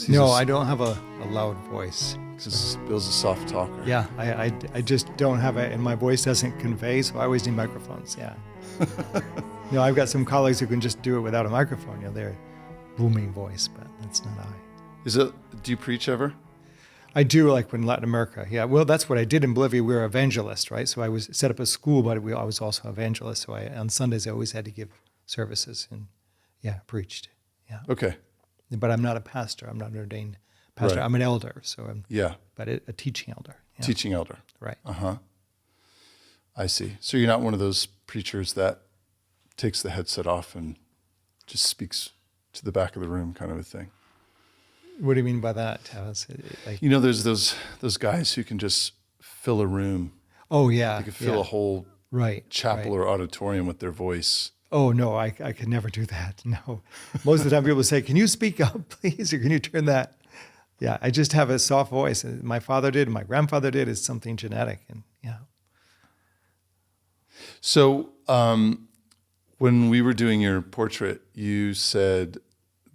No, I don't have a loud voice. Because Bill's a soft talker. Yeah, I just don't have it, and my voice doesn't convey, so I always need microphones, yeah. I've got some colleagues who can just do it without a microphone. They're booming voice, but that's not I. Do you preach ever? I do, like in Latin America, yeah. Well, that's what I did in Bolivia. We were evangelists, right? So I was set up a school, but I was also evangelist. So on Sundays, I always had to give services and, preached, yeah. Okay. But I'm not a pastor. I'm not an ordained pastor. Right. I'm an elder, so I'm but a teaching elder. Yeah. Teaching elder. Right. Uh-huh. I see. So you're not one of those preachers that takes the headset off and just speaks to the back of the room kind of a thing. What do you mean by that, Tavis? There's those guys who can just fill a room. Oh, yeah. They can fill a whole chapel or auditorium with their voice. Oh, no, I could never do that, no. Most of the time people say, can you speak up, please, or can you turn that? Yeah, I just have a soft voice. My father did, my grandfather did. It's something genetic, and yeah. So when we were doing your portrait, you said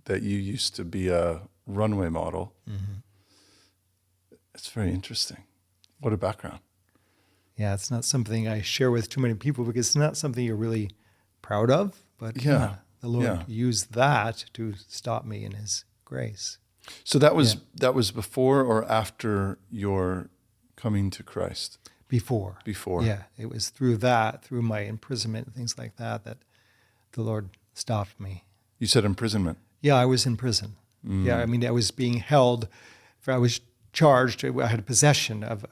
that you used to be a runway model. Mm-hmm. It's very interesting. What a background. Yeah, it's not something I share with too many people because it's not something you're really proud of, but the Lord used that to stop me in His grace. So that was before or after your coming to Christ? Before. Yeah, it was through my imprisonment and things like that the Lord stopped me. You said imprisonment? Yeah, I was in prison. Mm. Yeah, I mean, I was being held. I was charged. I had possession of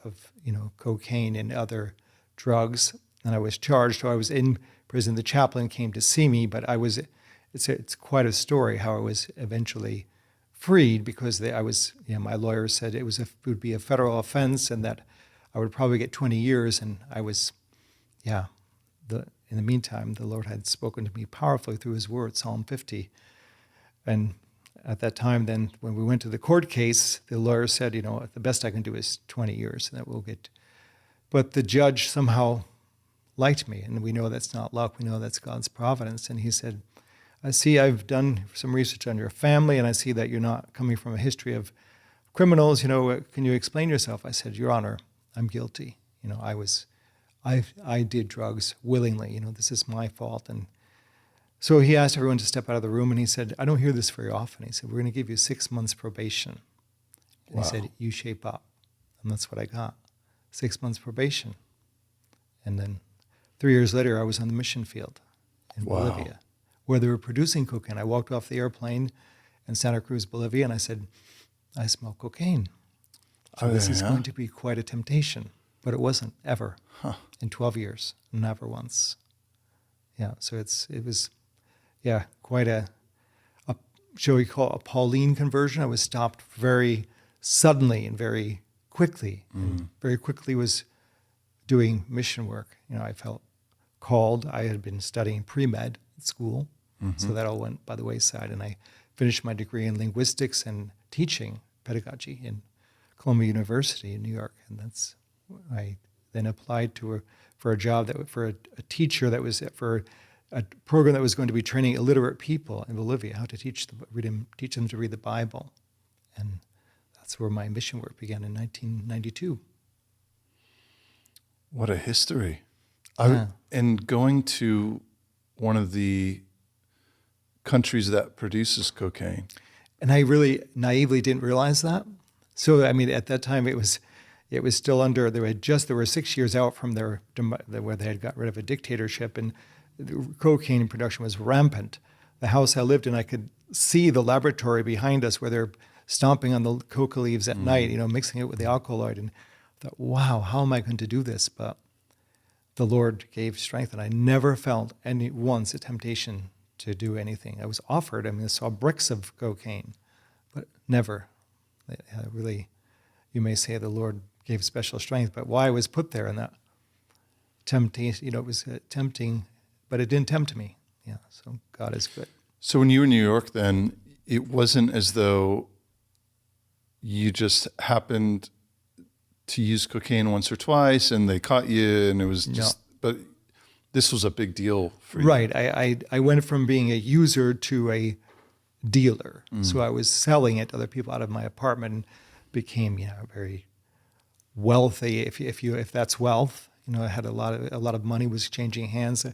cocaine and other drugs, and I was charged. So I was in prison. The chaplain came to see me, but it's quite a story how I was eventually freed because my lawyer said it would be a federal offense and that I would probably get 20 years. And I was, in the meantime, the Lord had spoken to me powerfully through His word, Psalm 50. And at that time, then, when we went to the court case, the lawyer said, the best I can do is 20 years, and that we'll get. But the judge somehow liked me, and we know that's not luck. We know that's God's providence. And he said, I see I've done some research on your family, and I see that you're not coming from a history of criminals. Can you explain yourself? I said, Your Honor, I'm guilty. I did drugs willingly. This is my fault. And so he asked everyone to step out of the room, and he said, I don't hear this very often. He said, we're going to give you 6 months probation. And He said, you shape up. And that's what I got, 6 months probation. And then 3 years later, I was on the mission field in Bolivia, where they were producing cocaine. I walked off the airplane in Santa Cruz, Bolivia, and I said, I smell cocaine. So this is going to be quite a temptation. But it wasn't, ever, in 12 years, never once. Yeah, so it was quite a shall we call it a Pauline conversion. I was stopped very suddenly and very quickly. Mm. Very quickly was doing mission work. I felt called. I had been studying pre-med at school, so that all went by the wayside. And I finished my degree in linguistics and teaching pedagogy in Colombia University in New York. And I then applied for a job for a teacher that was for a program that was going to be training illiterate people in Bolivia how to teach them to read the Bible. And that's where my mission work began in 1992. What a history. Yeah. And going to one of the countries that produces cocaine. And I really naively didn't realize that. So, at that time it was still under, they were 6 years out from where they had got rid of a dictatorship, and the cocaine production was rampant. The house I lived in, I could see the laboratory behind us where they're stomping on the coca leaves at night, mixing it with the alkaloid. And I thought, wow, how am I going to do this? But the Lord gave strength, and I never felt once a temptation to do anything. I was offered, I saw bricks of cocaine, but never. Really, you may say the Lord gave special strength, but why I was put there in that temptation, it was tempting, but it didn't tempt me. Yeah, so God is good. So when you were in New York then, it wasn't as though you just happened to use cocaine once or twice and they caught you and it was just, but This was a big deal for you. Right. I went from being a user to a dealer. So I was selling it to other people out of my apartment and became, very wealthy, if that's wealth. I had a lot of money was changing hands.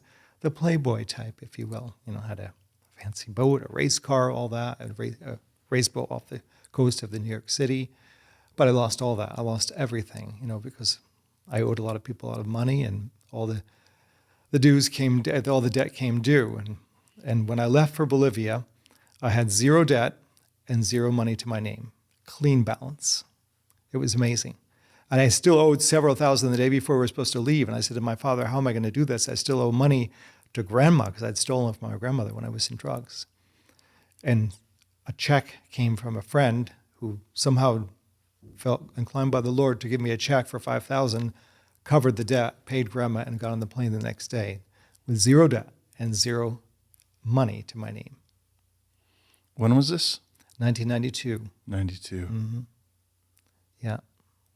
The playboy type, if you will. Had a fancy boat, a race car, all that, a race boat off the coast of the New York City. But I lost all that. I lost everything, because I owed a lot of people a lot of money, and all the debt came due. And when I left for Bolivia, I had zero debt and zero money to my name. Clean balance. It was amazing. And I still owed several thousand the day before we were supposed to leave. And I said to my father, how am I going to do this? I still owe money to grandma because I'd stolen from my grandmother when I was in drugs. And a check came from a friend who somehow felt inclined by the Lord to give me a check for $5,000, covered the debt, paid grandma, and got on the plane the next day with zero debt and zero money to my name. When was this? 1992. 92. Mm-hmm. Yeah.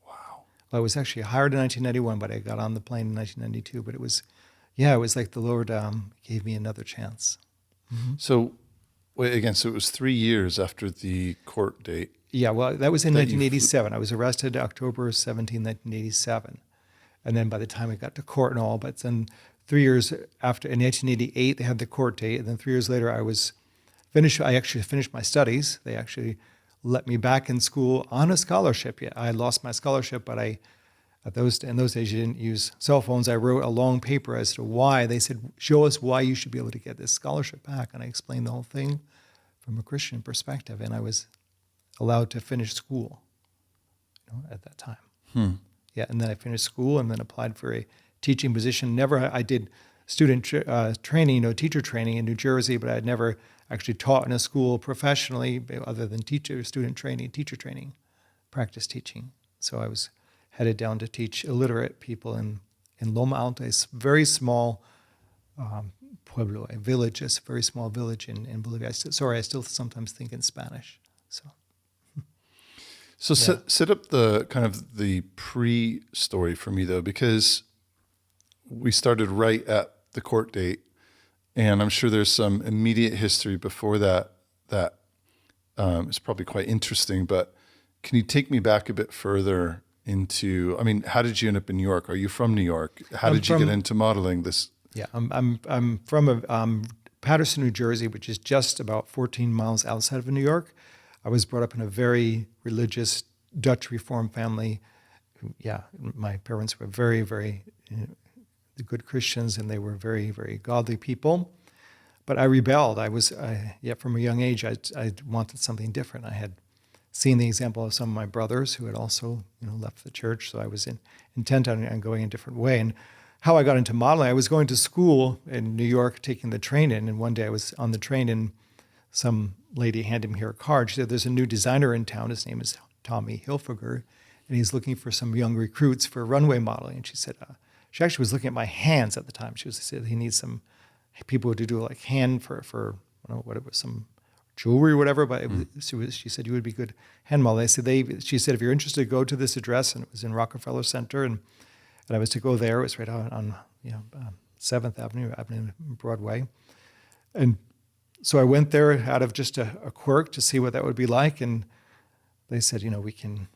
Wow. Well, I was actually hired in 1991, but I got on the plane in 1992. But it was like the Lord gave me another chance. Mm-hmm. So, wait, again, so it was 3 years after the court date. Yeah, well, that was in 1987. I was arrested October 17, 1987. And then by the time I got to court and all, but then 3 years after, in 1988, they had the court date. And then 3 years later, I actually finished my studies. They actually let me back in school on a scholarship. Yeah, I lost my scholarship, but in those days, you didn't use cell phones. I wrote a long paper as to why. They said, show us why you should be able to get this scholarship back. And I explained the whole thing from a Christian perspective. And I was allowed to finish school at that time. Yeah, and then I finished school and then applied for a teaching position. I did student training, teacher training in New Jersey, but I had never actually taught in a school professionally other than student training, teacher training, practice teaching. So I was headed down to teach illiterate people in Loma Alta, a very small pueblo, a very small village in Bolivia. I still sometimes think in Spanish. So set up the kind of the pre-story for me, though, because we started right at the court date, and I'm sure there's some immediate history before that is probably quite interesting. But can you take me back a bit further into? I mean, how did you end up in New York? Are you from New York? How did you get into modeling this? Yeah, I'm from Paterson, New Jersey, which is just about 14 miles outside of New York. I was brought up in a very religious Dutch Reformed family. My parents were very, very good Christians, and they were very, very godly people. But I rebelled. From a young age, I wanted something different. I had seen the example of some of my brothers who had also, left the church. So I was intent on going a different way. And how I got into modeling, I was going to school in New York, taking the train in, and one day I was on the train and some lady handed me her card. She said, there's a new designer in town. His name is Tommy Hilfiger, and he's looking for some young recruits for runway modeling. And she said, she actually was looking at my hands at the time. She said he needs some people to do like hand for I don't know what it was, some jewelry or whatever. But she said you would be good hand model. She said if you're interested, go to this address, and it was in Rockefeller Center, and I was to go there. It was right on 7th Avenue, Broadway, and so I went there out of just a quirk to see what that would be like, and they said, you can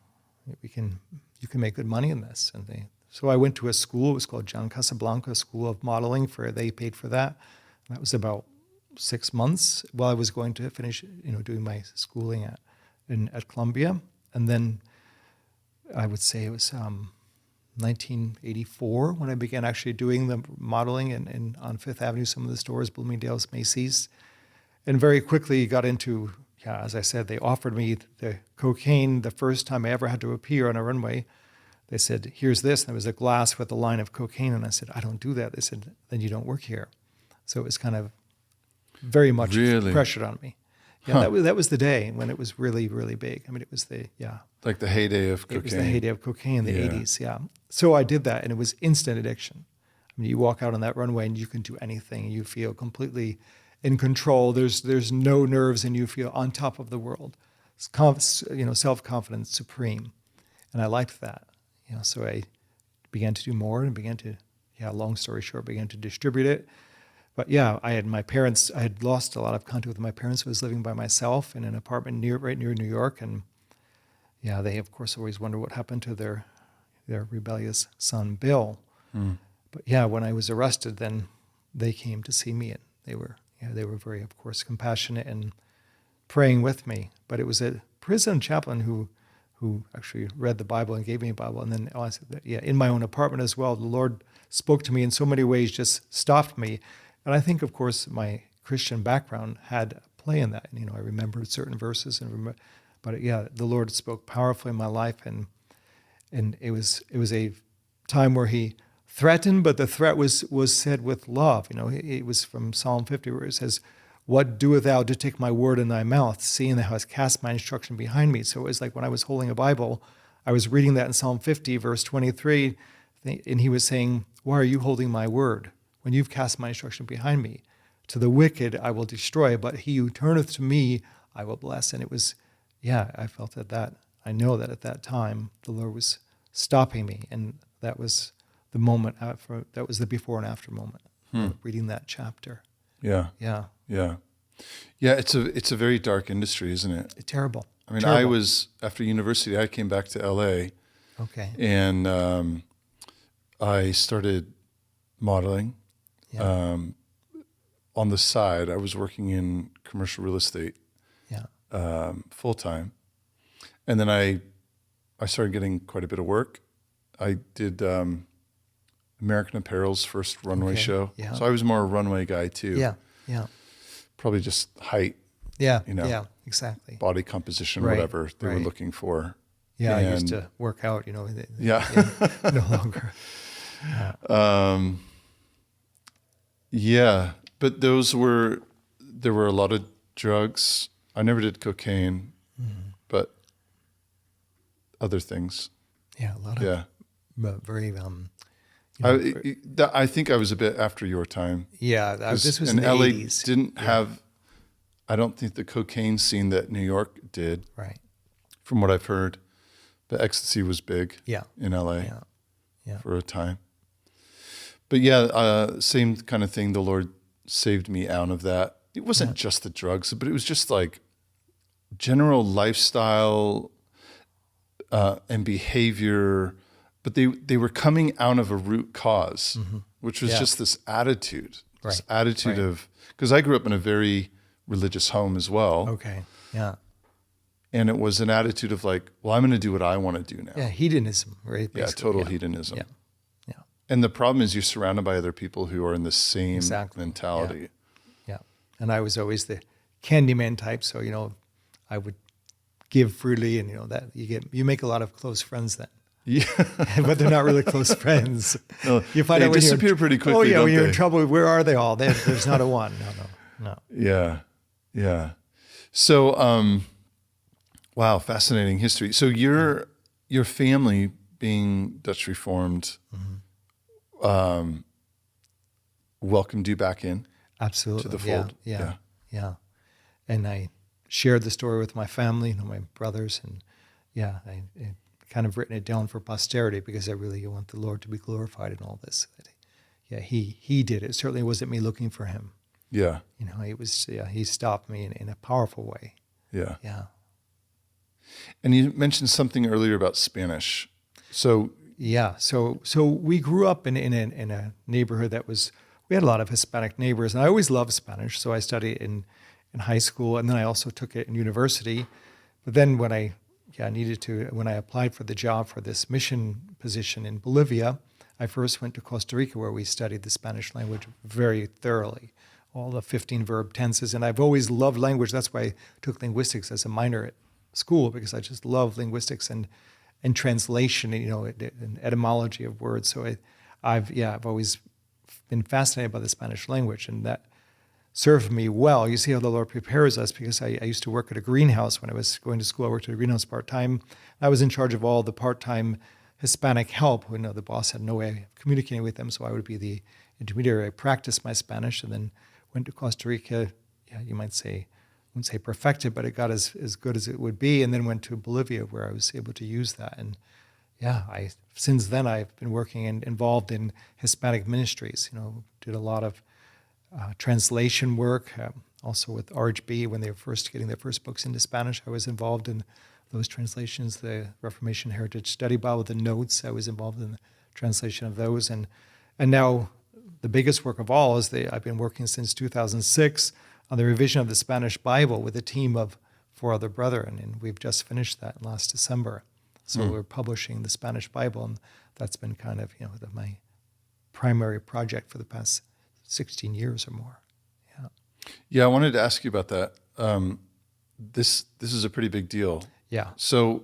make good money in this. And so I went to a school. It was called John Casablanca School of Modeling. They paid for that. And that was about 6 months while I was going to finish, doing my schooling at Columbia, and then I would say it was 1984 when I began actually doing the modeling on Fifth Avenue, some of the stores, Bloomingdale's, Macy's. And very quickly got into, as I said, they offered me the cocaine the first time I ever had to appear on a runway. They said, here's this. And there was a glass with a line of cocaine. And I said, I don't do that. They said, then you don't work here. So it was kind of very much pressured on me. Yeah, that was the day when it was really, really big. I mean, it was like the heyday of cocaine. It was the heyday of cocaine in the 80s, yeah. So I did that, and it was instant addiction. I mean, you walk out on that runway, and you can do anything. You feel completely in control. There's no nerves, and you feel on top of the world. Self-confidence supreme, and I liked that. So I began to do more and began to long story short, began to distribute it. But yeah, I had lost a lot of contact with my parents. I was living by myself in an apartment right near New York. And yeah, they of course always wonder what happened to their rebellious son, Bill. But yeah, when I was arrested, then they came to see me, and they were very, of course, compassionate and praying with me. But it was a prison chaplain who actually read the Bible and gave me a Bible. And then in my own apartment as well, the Lord spoke to me in so many ways, just stopped me. And I think, of course, my Christian background had a play in that. And, I remembered certain verses, but the Lord spoke powerfully in my life, and it was a time where He threatened, but the threat was said with love. It was from Psalm 50, where it says, "What doest thou to take my word in thy mouth, seeing thou hast cast my instruction behind me?" So it was like when I was holding a Bible, I was reading that in Psalm 50, verse 23, and He was saying, "Why are you holding my word when you've cast my instruction behind me? To the wicked I will destroy, but he who turneth to me I will bless." And it was, I felt that I know that at that time the Lord was stopping me, and that was the moment that was the before and after moment of reading that chapter. Yeah. It's a very dark industry, isn't it? Terrible. I mean, Terrible. after university, I came back to LA. Okay. And I started modeling. Yeah. On the side, I was working in commercial real estate full time. And then I started getting quite a bit of work. I did American Apparel's first runway show. Yeah. So I was more a runway guy too. Yeah. Probably just height. Yeah. Exactly. Body composition, Right, whatever they were looking for. Yeah, I used to work out, no longer. But there were a lot of drugs. I never did cocaine, but other things. Yeah, a lot of very. I think I was a bit after your time. Yeah, this was in in the LA 80s. Didn't have, I don't think the cocaine scene that New York did. Right. From what I've heard, but ecstasy was big. In LA. Yeah. For a time. But same kind of thing. The Lord saved me out of that. It wasn't just the drugs, but it was just like general lifestyle and behavior. But they were coming out of a root cause, which was just this attitude. This attitude of, because I grew up in a very religious home as well. Okay. Yeah. And it was an attitude of like, well, I'm going to do what I want to do now. Yeah, hedonism, right? Basically. Yeah, total hedonism. Yeah. And the problem is you're surrounded by other people who are in the same mentality. Yeah. And I was always the Candyman type, so I would give freely, and that you make a lot of close friends then. Yeah, but they're not really close friends. No, you find they out when disappear pretty quickly. Oh yeah, when you're they? In trouble, where are they all? There's not a one. No. Yeah. So, wow, fascinating history. So your family, being Dutch Reformed, welcomed you back in. Absolutely. To the fold. Yeah. And I shared the story with my family, my brothers, and I kind of written it down for posterity because I really want the Lord to be glorified in all this. He did it. Certainly wasn't me looking for Him. Yeah. It was, He stopped me in a powerful way. Yeah. Yeah. And you mentioned something earlier about Spanish. So we grew up in a neighborhood we had a lot of Hispanic neighbors, and I always loved Spanish. So I studied in high school, and then I also took it in university. But then when I applied for the job for this mission position in Bolivia, I first went to Costa Rica, where we studied the Spanish language very thoroughly, all the 15 verb tenses. And I've always loved language. That's why I took linguistics as a minor at school, because I just love linguistics and translation, and etymology of words. So I've always been fascinated by the Spanish language, and that served me well. You see how the Lord prepares us, because I used to work at a greenhouse when I was going to school. I worked at a greenhouse part-time. I was in charge of all the part-time Hispanic help. The boss had no way of communicating with them, so I would be the intermediary. I practiced my Spanish and then went to Costa Rica. You might say, I wouldn't say perfected, but it got as good as it would be, and then went to Bolivia, where I was able to use that. And Yeah, since then I've been working and involved in Hispanic ministries. Did a lot of translation work, also with RHB when they were first getting their first books into Spanish. I was involved in those translations, the Reformation Heritage Study Bible, the notes. I was involved in the translation of those, and now the biggest work of all is I've been working since 2006 on the revision of the Spanish Bible with a team of 4 other brethren, and we've just finished that last December. So we're publishing the Spanish Bible, and that's been kind of my primary project for the past 16 years or more. Yeah, I wanted to ask you about that. This is a pretty big deal. Yeah. So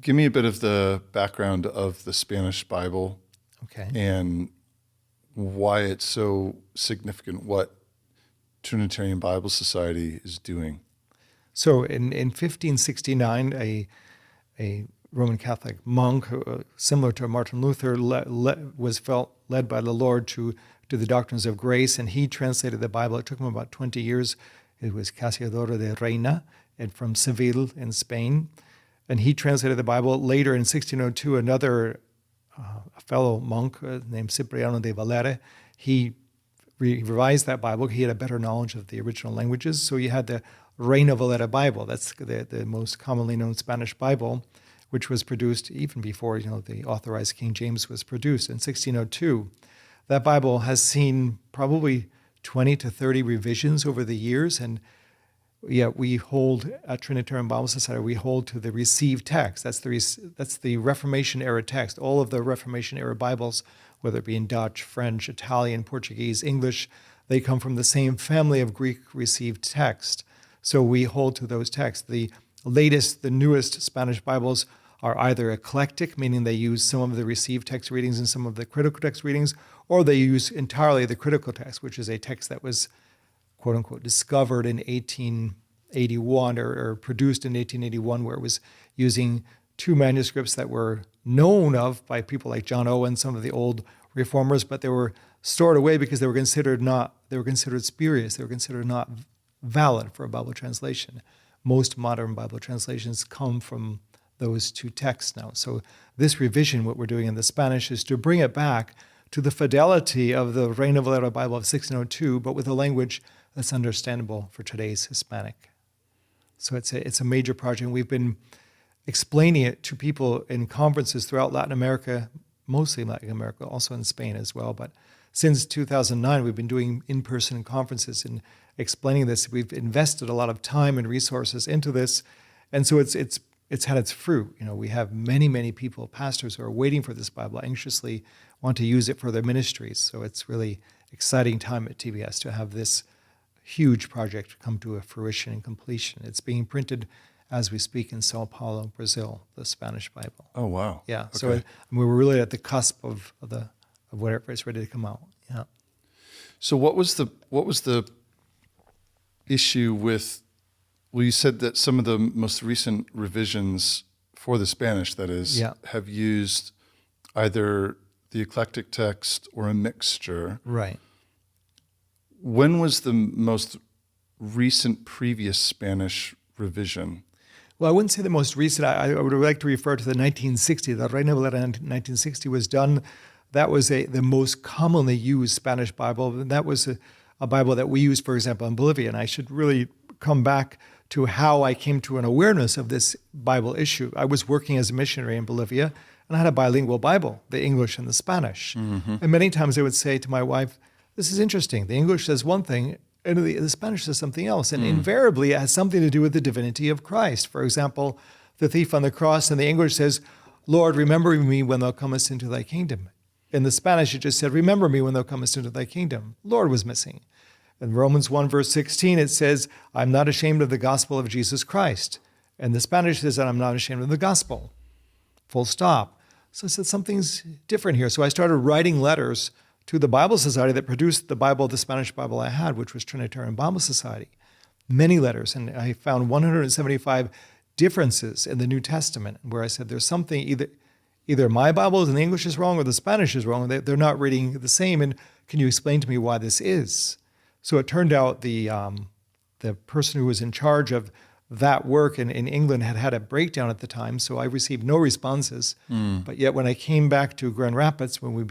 give me a bit of the background of the Spanish Bible. Okay. And why it's so significant, what Trinitarian Bible Society is doing. So in 1569, a Roman Catholic monk, similar to Martin Luther, was felt led by the Lord to the doctrines of grace, and he translated the Bible. It took him about 20 years. It was Cassiodoro de Reina, and from Seville in Spain. And he translated the Bible. Later in 1602, another a fellow monk named Cipriano de Valera, he revised that Bible. He had a better knowledge of the original languages. So you had the Reina-Valera Bible. That's the most commonly known Spanish Bible, which was produced even before the authorized King James was produced in 1602. That Bible has seen probably 20 to 30 revisions over the years, and yet we hold at Trinitarian Bible Society, we hold to the received text. That's the Reformation era text. All of the Reformation era Bibles, whether it be in Dutch, French, Italian, Portuguese, English, they come from the same family of Greek received text. So we hold to those texts. The newest Spanish Bibles are either eclectic, meaning they use some of the received text readings and some of the critical text readings, or they use entirely the critical text, which is a text that was quote unquote discovered in 1881 or produced in 1881, where it was using 2 manuscripts that were known of by people like John Owen, some of the old reformers, but they were stored away because they were considered spurious. They were considered not valid for a Bible translation. Most modern Bible translations come from those 2 texts now. So this revision, what we're doing in the Spanish, is to bring it back to the fidelity of the Reina-Valera Bible of 1602, but with a language that's understandable for today's Hispanic. So it's a major project. We've been explaining it to people in conferences throughout Latin America, mostly Latin America, also in Spain as well. But since 2009, we've been doing in-person conferences and explaining this. We've invested a lot of time and resources into this, and so it's had its fruit. We have many, many people, pastors, who are waiting for this Bible, anxiously want to use it for their ministries. So it's really exciting time at TBS to have this huge project come to a fruition and completion. It's being printed as we speak in Sao Paulo, Brazil, the Spanish Bible. Oh, wow. Yeah. Okay. So we're really at the cusp of whatever is ready to come out. Yeah. So what was the issue with? Well, you said that some of the most recent revisions for the Spanish, that is, have used either the eclectic text or a mixture. Right. When was the most recent previous Spanish revision? Well, I wouldn't say the most recent. I would like to refer to the 1960. The Reina-Valera 1960 was done. That was the most commonly used Spanish Bible. And that was a Bible that we used, for example, in Bolivia. And I should really come back to how I came to an awareness of this Bible issue. I was working as a missionary in Bolivia, and I had a bilingual Bible, the English and the Spanish. Mm-hmm. And many times I would say to my wife, this is interesting. The English says one thing, and the Spanish says something else. And invariably, it has something to do with the divinity of Christ. For example, the thief on the cross in the English says, Lord, remember me when thou comest into thy kingdom. In the Spanish, it just said, remember me when thou comest into thy kingdom. Lord was missing. In Romans 1, verse 16, it says, I'm not ashamed of the gospel of Jesus Christ. And the Spanish says that I'm not ashamed of the gospel. Full stop. So I said, something's different here. So I started writing letters to the Bible Society that produced the Bible, the Spanish Bible I had, which was Trinitarian Bible Society. Many letters. And I found 175 differences in the New Testament where I said there's something, either my Bible in the English is wrong or the Spanish is wrong. They're not reading the same. And can you explain to me why this is? So it turned out the person who was in charge of that work in England had a breakdown at the time, so I received no responses. But yet when I came back to Grand Rapids, when we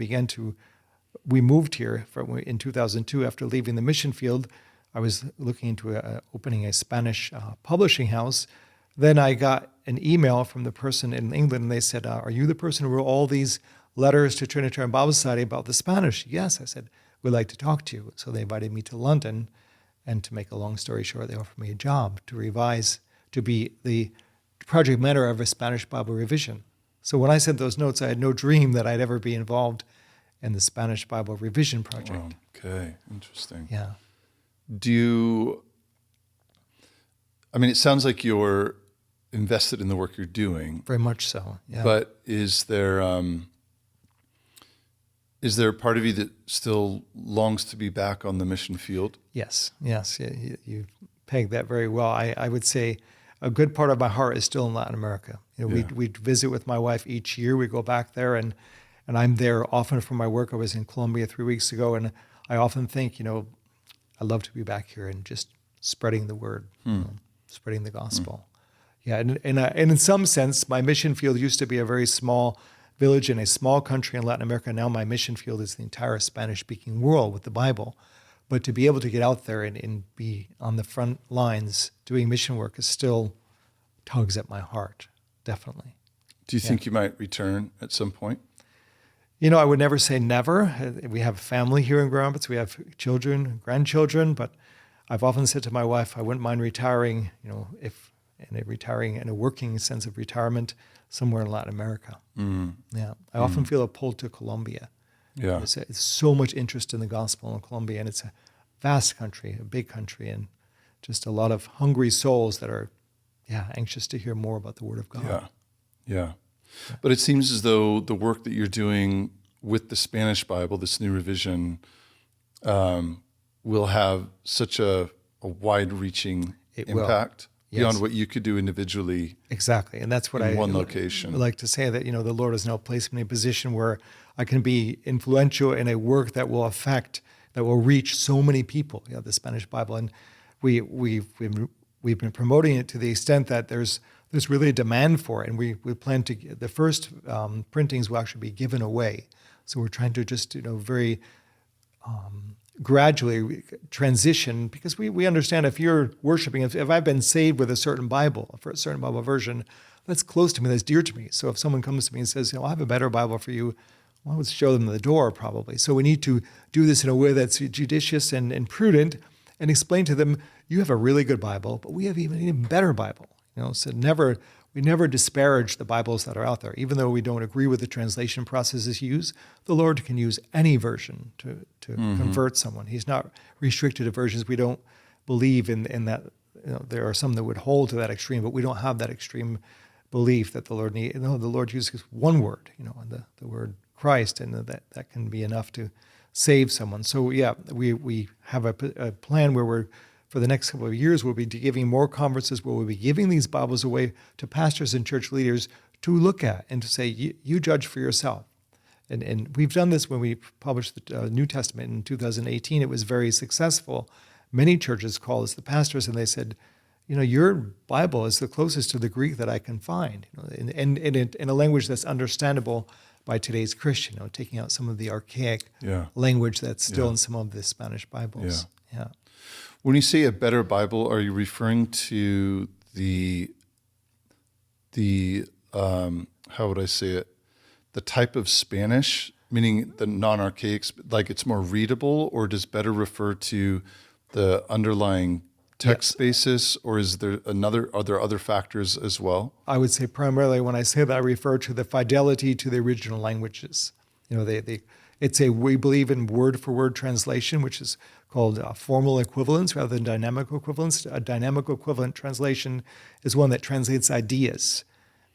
moved here in 2002 after leaving the mission field, I was looking into opening a Spanish publishing house. Then I got an email from the person in England, and they said, are you the person who wrote all these letters to Trinitarian Bible Society about the Spanish? Yes. I said, we'd like to talk to you. So they invited me to London, and to make a long story short, they offered me a job to revise, to be the project mentor of a Spanish Bible revision. So when I sent those notes, I had no dream that I'd ever be involved in the Spanish Bible revision project. Wow. Okay, interesting. Yeah. It sounds like you're invested in the work you're doing. Very much so, yeah. But is there a part of you that still longs to be back on the mission field? Yes. You pegged that very well. I would say a good part of my heart is still in Latin America. We visit with my wife each year. We go back there, and I'm there often for my work. I was in Colombia 3 weeks ago, and I often think, I'd love to be back here and just spreading the word, spreading the gospel. Yeah, and in some sense, my mission field used to be a very small village in a small country in Latin America. Now my mission field is the entire Spanish-speaking world with the Bible. But to be able to get out there and be on the front lines doing mission work is still tugs at my heart, definitely. Do you think you might return at some point? I would never say never. We have family here in Grand Rapids. We have children, grandchildren, but I've often said to my wife, I wouldn't mind retiring, retiring in a working sense of retirement somewhere in Latin America. Yeah. I often feel a pull to Colombia. Yeah. It's so much interest in the gospel in Colombia, and it's a vast country, a big country, and just a lot of hungry souls that are, anxious to hear more about the Word of God. Yeah. But it seems as though the work that you're doing with the Spanish Bible, this new revision, will have such a wide-reaching impact beyond what you could do individually. Exactly, and that's what in one location. Like to say that the Lord has now placed me in a position where I can be influential in a work that will reach so many people. The Spanish Bible, and we've been promoting it to the extent that there's really a demand for it, and we plan to. The first printings will actually be given away. So we're trying to just very gradually transition, because we understand if you're worshiping, if I've been saved with a certain Bible, for a certain Bible version, that's close to me, that's dear to me. So if someone comes to me and says, I have a better Bible for you, well, I would show them the door probably. So we need to do this in a way that's judicious and prudent, and explain to them, you have a really good Bible, but we have an even better Bible. So we never disparage the Bibles that are out there. Even though we don't agree with the translation processes used, the Lord can use any version to convert someone. He's not restricted to versions. We don't believe in that. There are some that would hold to that extreme, but we don't have that extreme belief that the Lord needs. The Lord uses one word, and the word Christ, and that can be enough to save someone. So we have a plan where for the next couple of years, we'll be giving more conferences where we'll be giving these Bibles away to pastors and church leaders to look at and to say, you judge for yourself. And we've done this when we published the New Testament in 2018. It was very successful. Many churches called us, the pastors, and they said, your Bible is the closest to the Greek that I can find, in a language that's understandable by today's Christian, taking out some of the archaic language that's still in some of the Spanish Bibles. Yeah. When you say a better Bible, are you referring to the how would I say it? The type of Spanish, meaning the non-archaic, like it's more readable, or does better refer to the underlying text basis, or are there other factors as well? I would say primarily when I say that, I refer to the fidelity to the original languages. We believe in word-for-word translation, which is called formal equivalence rather than dynamic equivalence. A dynamic equivalent translation is one that translates ideas.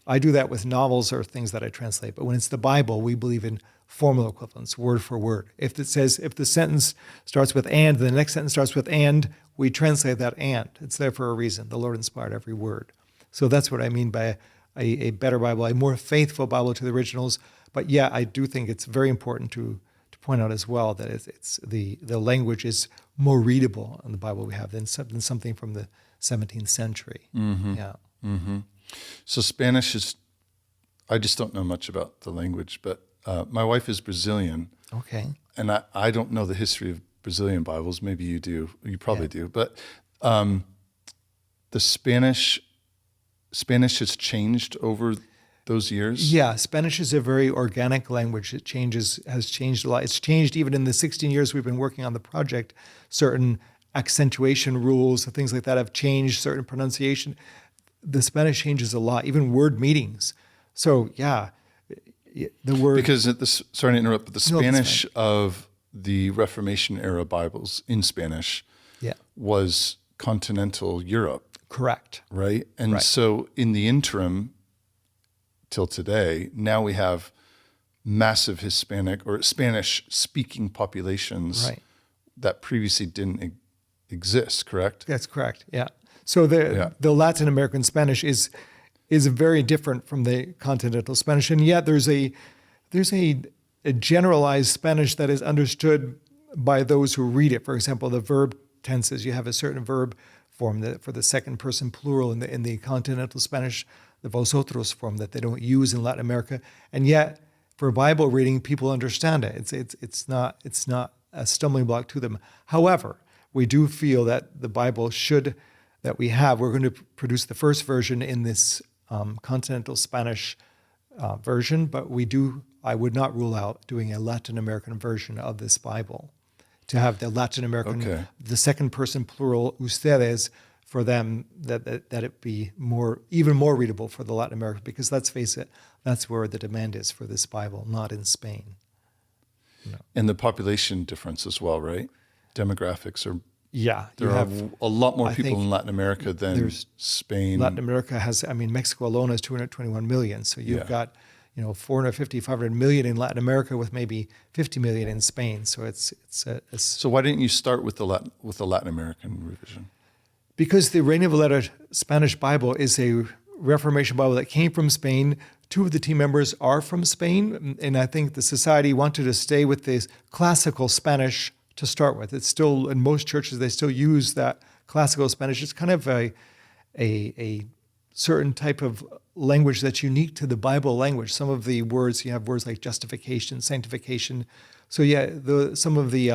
I do that with novels or things that I translate, but when it's the Bible, we believe in formal equivalence, word for word. If the sentence starts with and, the next sentence starts with and, we translate that and. It's there for a reason. The Lord inspired every word. So that's what I mean by a better Bible, a more faithful Bible to the originals. But I do think it's very important to point out as well that it's the language is more readable in the Bible we have than something from the 17th century. Yeah. So Spanish is, I just don't know much about the language, but my wife is Brazilian. Okay. And I don't know the history of Brazilian Bibles. Maybe you do. You probably do. But the Spanish has changed over those years? Yeah, Spanish is a very organic language. It has changed a lot. It's changed even in the 16 years we've been working on the project. Certain accentuation rules and things like that have changed, certain pronunciation. The Spanish changes a lot, even word meanings. So, yeah, the word... Because, sorry to interrupt, but the Spanish of the Reformation era Bibles in Spanish was continental Europe. Correct. Right? And so in the interim till today, now we have massive Hispanic or Spanish-speaking populations that previously didn't exist, correct? That's correct, yeah. So the Latin American Spanish is very different from the continental Spanish, and yet there's a generalized Spanish that is understood by those who read it. For example, the verb tenses. You have a certain verb form for the second person plural in the continental Spanish, the vosotros form that they don't use in Latin America, and yet for Bible reading, people understand it. It's not a stumbling block to them. However, we do feel that the Bible we're going to produce the first version in this continental Spanish version, but I would not rule out doing a Latin American version of this Bible, to have the Latin American, the second person plural, ustedes, for them, that it be even more readable for the Latin American, because let's face it, that's where the demand is for this Bible, not in Spain. No. And the population difference as well, right? Demographics are... Yeah. There are a lot more people in Latin America than Spain. Latin America has, Mexico alone has 221 million. So you've got, 450, 500 million in Latin America with maybe 50 million in Spain. So it's So why didn't you start with the Latin American revision? Because the Reina-Valera Spanish Bible is a Reformation Bible that came from Spain. Two of the team members are from Spain, and I think the society wanted to stay with this classical Spanish to start with. It's still, in most churches, they still use that classical Spanish. It's kind of a certain type of language that's unique to the Bible language. Some of the words, you have words like justification, sanctification. So some of the,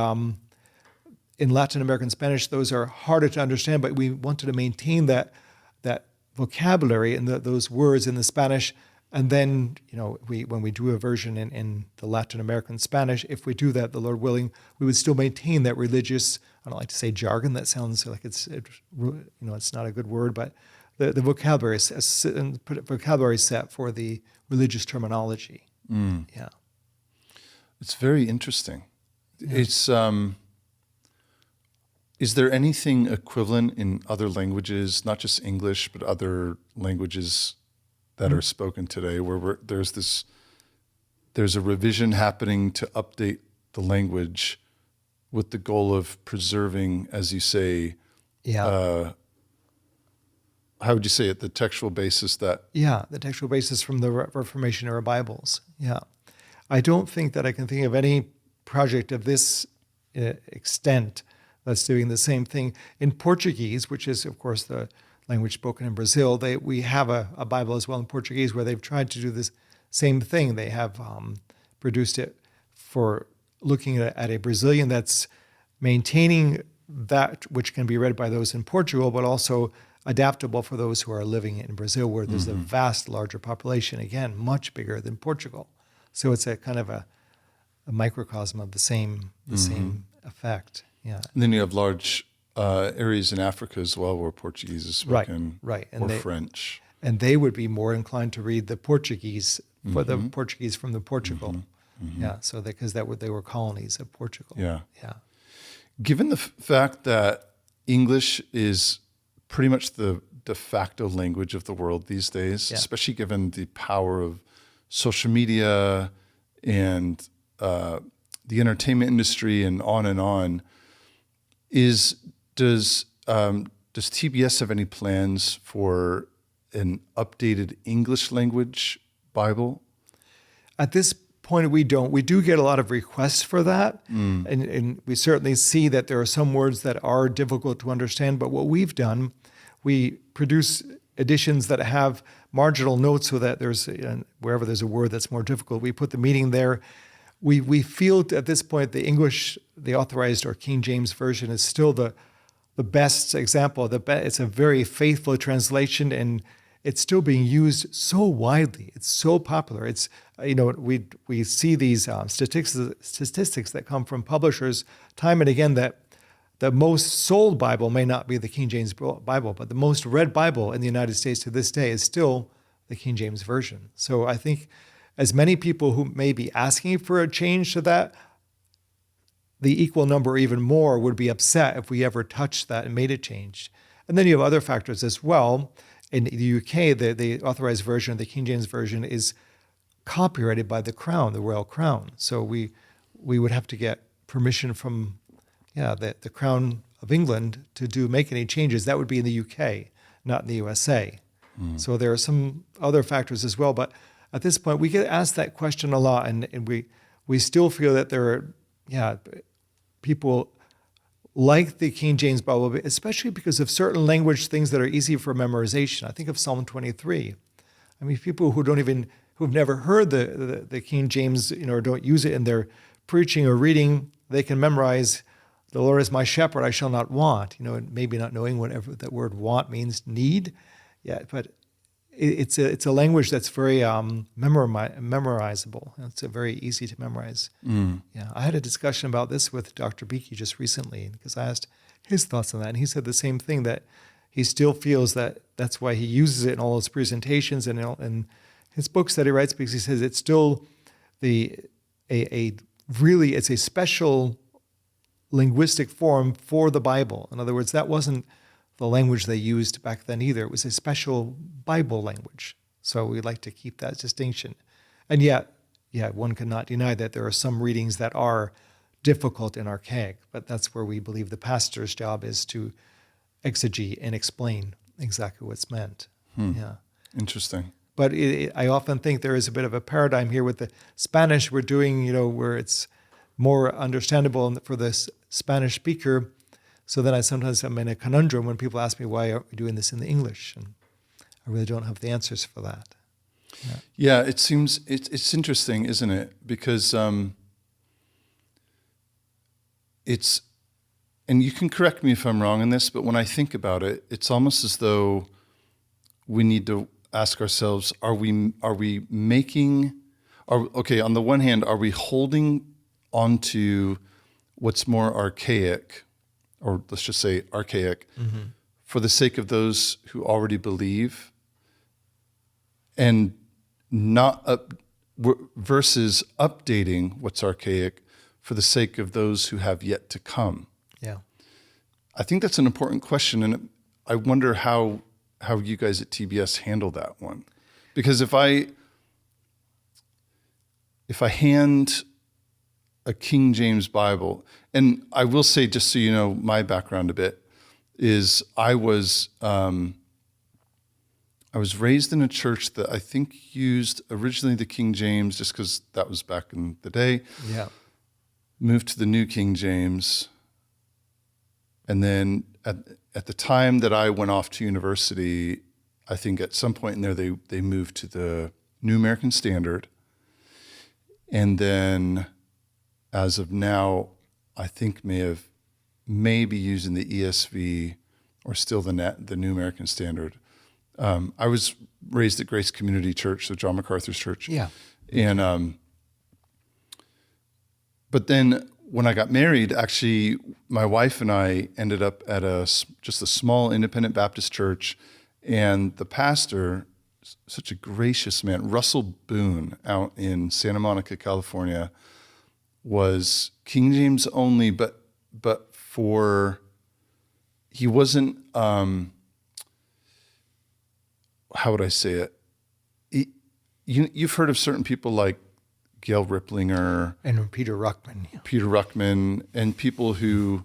in Latin American Spanish, those are harder to understand, but we wanted to maintain that vocabulary and those words in the Spanish. And then, when we do a version in the Latin American Spanish, if we do that, the Lord willing, we would still maintain that religious, I don't like to say jargon, that sounds like it's not a good word, but the vocabulary set for the religious terminology. Yeah. It's very interesting. Yeah. It's, is there anything equivalent in other languages, not just English, but other languages that are spoken today, where there's a revision happening to update the language with the goal of preserving, as you say, how would you say it, the textual basis that... Yeah, the textual basis from the Reformation era Bibles, yeah. I don't think that I can think of any project of this extent that's doing the same thing. In Portuguese, which is, of course, the language spoken in Brazil, we have a Bible as well in Portuguese where they've tried to do this same thing. They have produced it for looking at a Brazilian that's maintaining that which can be read by those in Portugal, but also adaptable for those who are living in Brazil, where there's a vast larger population, again, much bigger than Portugal. So it's a kind of a microcosm of the same effect. Yeah. And then you have large areas in Africa as well where Portuguese is spoken, or French. And they would be more inclined to read the Portuguese, for the Portuguese from the Portugal. Yeah, so because they were colonies of Portugal. Yeah. Yeah. Given the fact that English is pretty much the de facto language of the world these days, especially given the power of social media and the entertainment industry and on, does TBS have any plans for an updated English language Bible? At this point, we don't. We do get a lot of requests for that, and we certainly see that there are some words that are difficult to understand. But what we've done, we produce editions that have marginal notes so that there's, wherever there's a word that's more difficult, we put the meaning there. We feel at this point the English, the authorized or King James Version is still the best example. It's a very faithful translation, and it's still being used so widely. It's so popular. It's, we see these statistics that come from publishers time and again that the most sold Bible may not be the King James Bible, but the most read Bible in the United States to this day is still the King James Version. So I think as many people who may be asking for a change to that, the equal number or even more would be upset if we ever touched that and made a change. And then you have other factors as well. In the UK, the authorized version of the King James Version is copyrighted by the Crown, the Royal Crown. So we would have to get permission from the Crown of England to make any changes. That would be in the UK, not in the USA. So there are some other factors as well. But at this point, we get asked that question a lot, and we still feel that there are, people like the King James Bible, especially because of certain language things that are easy for memorization. I think of Psalm 23. I mean, people who've never heard the King James, or don't use it in their preaching or reading, they can memorize, "The Lord is my shepherd, I shall not want." And maybe not knowing whatever that word "want" means, need. Yeah, but it's a language that's very memorizable. It's very easy to memorize. Yeah, I had a discussion about this with Dr. Beakey just recently because I asked his thoughts on that, and he said the same thing, that he still feels that that's why he uses it in all his presentations and in his books that he writes, because he says it's still it's a special linguistic form for the Bible. In other words, that wasn't the language they used back then either. It was a special Bible language. So we like to keep that distinction. And yet, one cannot deny that there are some readings that are difficult and archaic, but that's where we believe the pastor's job is to exegete and explain exactly what's meant. Yeah. Interesting. But I often think there is a bit of a paradigm here with the Spanish we're doing, where it's more understandable for the Spanish speaker. So then sometimes I'm in a conundrum when people ask me, why aren't we doing this in the English? And I really don't have the answers for that. Yeah, it seems, it's interesting, isn't it? Because it's, and you can correct me if I'm wrong in this, but when I think about it, it's almost as though we need to ask ourselves, on the one hand, are we holding onto what's more archaic, or let's just say archaic, for the sake of those who already believe, and versus updating what's archaic for the sake of those who have yet to come? Yeah, I think that's an important question, and I wonder how you guys at TBS handle that one, because if I hand a King James Bible, and I will say, just so you know, my background a bit is I was raised in a church that I think used originally the King James, just because that was back in the day. Yeah. Moved to the New King James, and then at the time that I went off to university, I think at some point in there they moved to the New American Standard, and then as of now, I think maybe using the ESV or still the New American Standard. I was raised at Grace Community Church, so John MacArthur's church. Yeah. And but then when I got married, actually, my wife and I ended up at just a small independent Baptist church, and the pastor, such a gracious man, Russell Boone, out in Santa Monica, California, was King James only, but he wasn't, how would I say it? You've heard of certain people like Gail Ripplinger. And Peter Ruckman. Yeah. Peter Ruckman, and people who,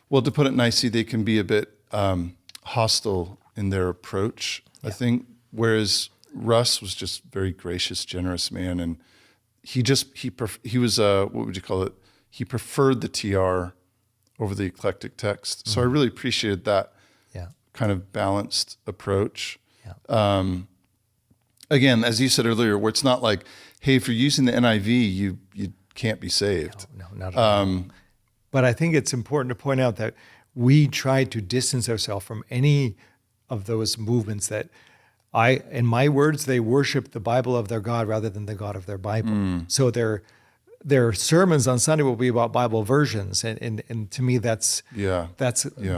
well, to put it nicely, they can be a bit hostile in their approach, I think, whereas Russ was just very gracious, generous man, and he was what would you call it? He preferred the TR over the eclectic text. So I really appreciated that kind of balanced approach. Yeah. Again, as you said earlier, where it's not like, hey, if you're using the NIV, you can't be saved. No, not at all. But I think it's important to point out that we try to distance ourselves from any of those movements that in my words, they worship the Bible of their God rather than the God of their Bible. So their sermons on Sunday will be about Bible versions, and to me that's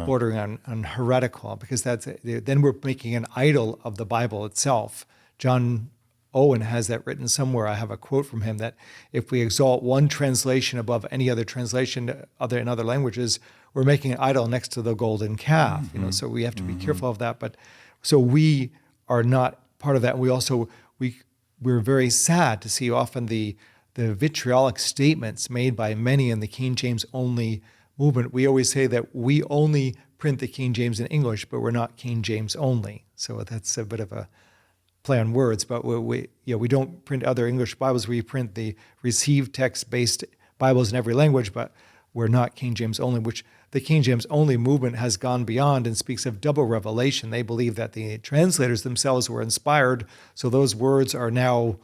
bordering on heretical, because then we're making an idol of the Bible itself. John Owen has that written somewhere. I have a quote from him that if we exalt one translation above any other translation in other languages, we're making an idol next to the golden calf. So we have to be careful of that. But so we are not part of that. We also we're very sad to see often the vitriolic statements made by many in the King James only movement. We always say that we only print the King James in English, but we're not King James only. So that's a bit of a play on words, but we don't print other English Bibles. We print the received text-based Bibles in every language, but we're not King James only, which the King James only movement has gone beyond and speaks of double revelation. They believe that the translators themselves were inspired, so those words are now,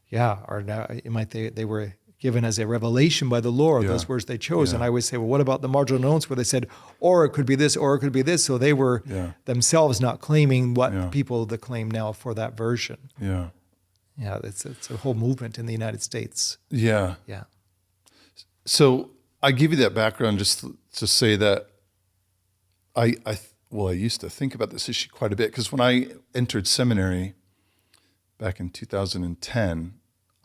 they were given as a revelation by the Lord, those words they chose. And I always say, well, what about the marginal notes where they said, or it could be this, or it could be this? So they were themselves not claiming what people claim now for that version. Yeah, it's a whole movement in the United States. Yeah. So I give you that background just to say that I used to think about this issue quite a bit, because when I entered seminary back in 2010,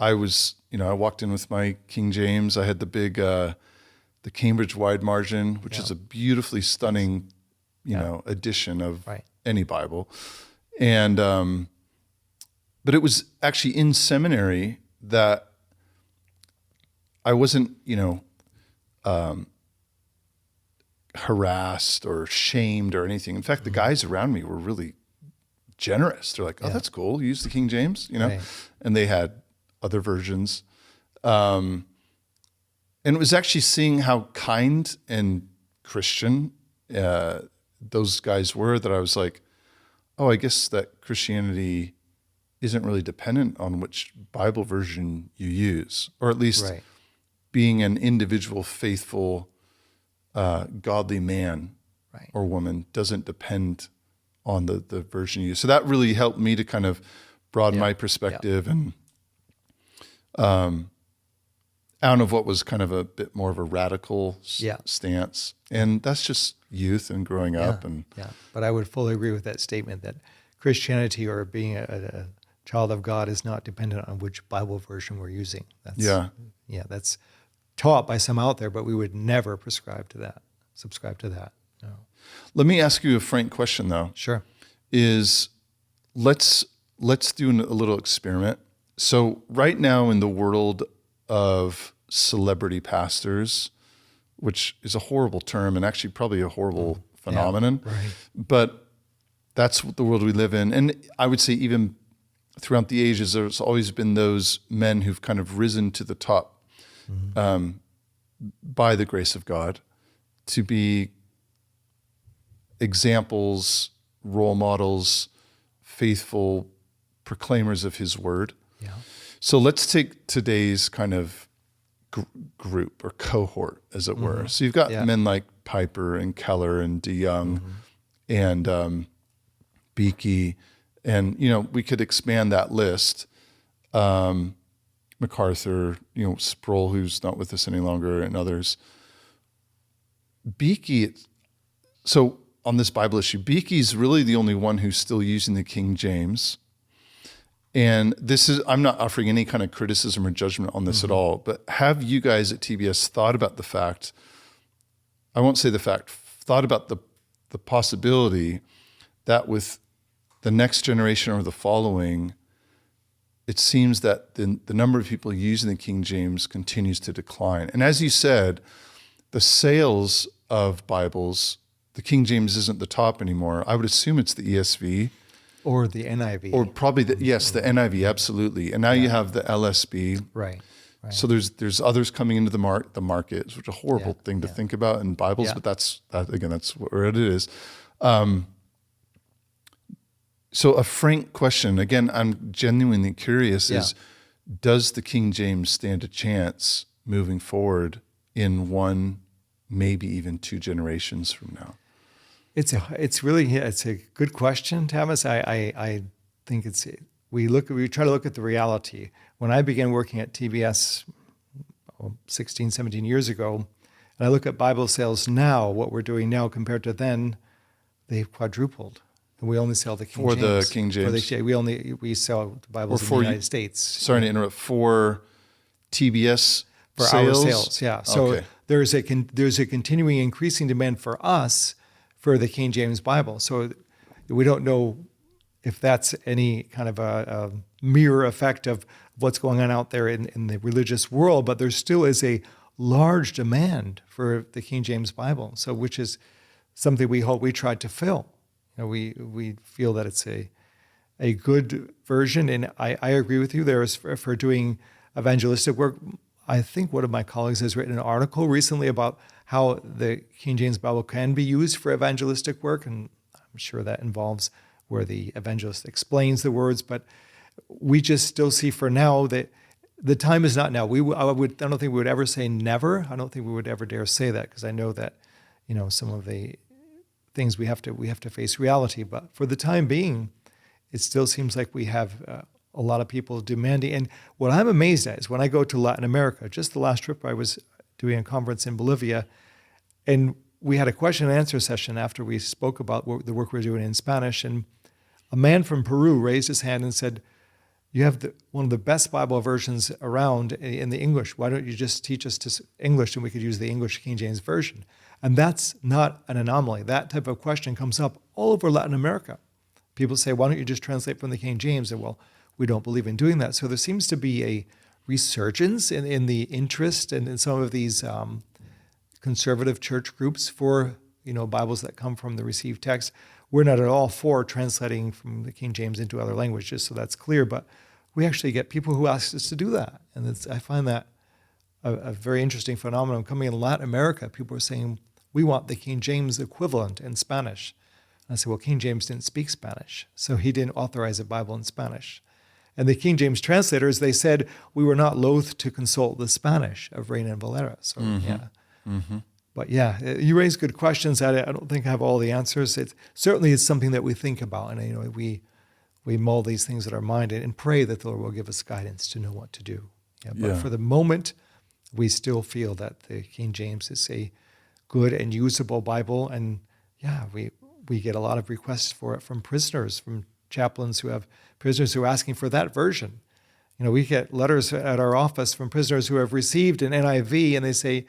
I was, I walked in with my King James. I had the big, the Cambridge wide margin, which is a beautifully stunning, edition of any Bible. And, but it was actually in seminary that I wasn't, harassed or shamed or anything. In fact, the guys around me were really generous. They're like, oh, that's cool. You use the King James, and they had other versions. And it was actually seeing how kind and Christian those guys were that I was like, oh, I guess that Christianity isn't really dependent on which Bible version you use, or at least being an individual, faithful, godly man or woman doesn't depend on the version you use. So that really helped me to kind of broaden my perspective and out of what was kind of a bit more of a radical stance. And that's just youth and growing up. But I would fully agree with that statement that Christianity or being a child of God is not dependent on which Bible version we're using. That's taught by some out there, but we would never subscribe to that. No. Let me ask you a frank question, though. Sure. Let's do a little experiment. So right now in the world of celebrity pastors, which is a horrible term and actually probably a horrible phenomenon, but that's the world we live in. And I would say even throughout the ages, there's always been those men who've kind of risen to the top by the grace of God to be examples, role models, faithful proclaimers of his word. Yeah. So let's take today's kind of group or cohort, as it were. So you've got men like Piper and Keller and DeYoung and Beakey, and we could expand that list. MacArthur, Sproul, who's not with us any longer, and others. Beakey. So on this Bible issue, Beakey's really the only one who's still using the King James. And I'm not offering any kind of criticism or judgment on this at all, but have you guys at TBS thought about the fact, thought about the possibility that with the next generation or the following, it seems that the number of people using the King James continues to decline. And as you said, the sales of Bibles, the King James isn't the top anymore. I would assume it's the ESV. Or the NIV. Or probably the NIV, absolutely. And now you have the LSB. Right. So there's others coming into the market, which is a horrible thing to think about in Bibles, but that's where it is. So a frank question, again, I'm genuinely curious, Yeah. is does the King James stand a chance moving forward in one, maybe even two generations from now? It's a good question, Tavis. I think we try to look at the reality. When I began working at TBS 16, 17 years ago, and I look at Bible sales now, what we're doing now compared to then, they've quadrupled. And we only sell the King For James. the King James. We sell the Bibles in the United States. Sorry to interrupt. For TBS For sales? our sales, yeah. So Okay. there's a continuing increasing demand for us for the King James Bible. So we don't know if that's any kind of a mirror effect of what's going on out there in the religious world, but there still is a large demand for the King James Bible. So which is something we hope we tried to fill. We feel that it's a good version, and I agree with you. There is for doing evangelistic work. I think one of my colleagues has written an article recently about how the King James Bible can be used for evangelistic work, and I'm sure that involves where the evangelist explains the words. But we just still see for now that the time is not now. I don't think we would ever say never. I don't think we would ever dare say that, because I know that some of the things we have to face reality. But for the time being, it still seems like we have a lot of people demanding. And what I'm amazed at is when I go to Latin America. Just the last trip, I was doing a conference in Bolivia, and we had a question and answer session after we spoke about the work we're doing in Spanish. And a man from Peru raised his hand and said, "You have one of the best Bible versions around in the English. Why don't you just teach us English, and we could use the English King James Version?" And that's not an anomaly. That type of question comes up all over Latin America. People say, "Why don't you just translate from the King James?" And well, we don't believe in doing that. So there seems to be a resurgence in the interest and in some of these conservative church groups for Bibles that come from the received text. We're not at all for translating from the King James into other languages, so that's clear. But we actually get people who ask us to do that, and I find that a very interesting phenomenon. Coming in Latin America, people are saying, "We want the King James equivalent in Spanish." And I said, "Well, King James didn't speak Spanish, so he didn't authorize a Bible in Spanish." And the King James translators, they said, "We were not loath to consult the Spanish of Reina-Valera." So, yeah. Mm-hmm. But yeah, you raise good questions. I don't think I have all the answers. It certainly is something that we think about, and we mull these things in our mind and pray that the Lord will give us guidance to know what to do. But for the moment, we still feel that the King James is a good and usable Bible, and we get a lot of requests for it from prisoners, from chaplains who have prisoners who are asking for that version. We get letters at our office from prisoners who have received an NIV, and they say,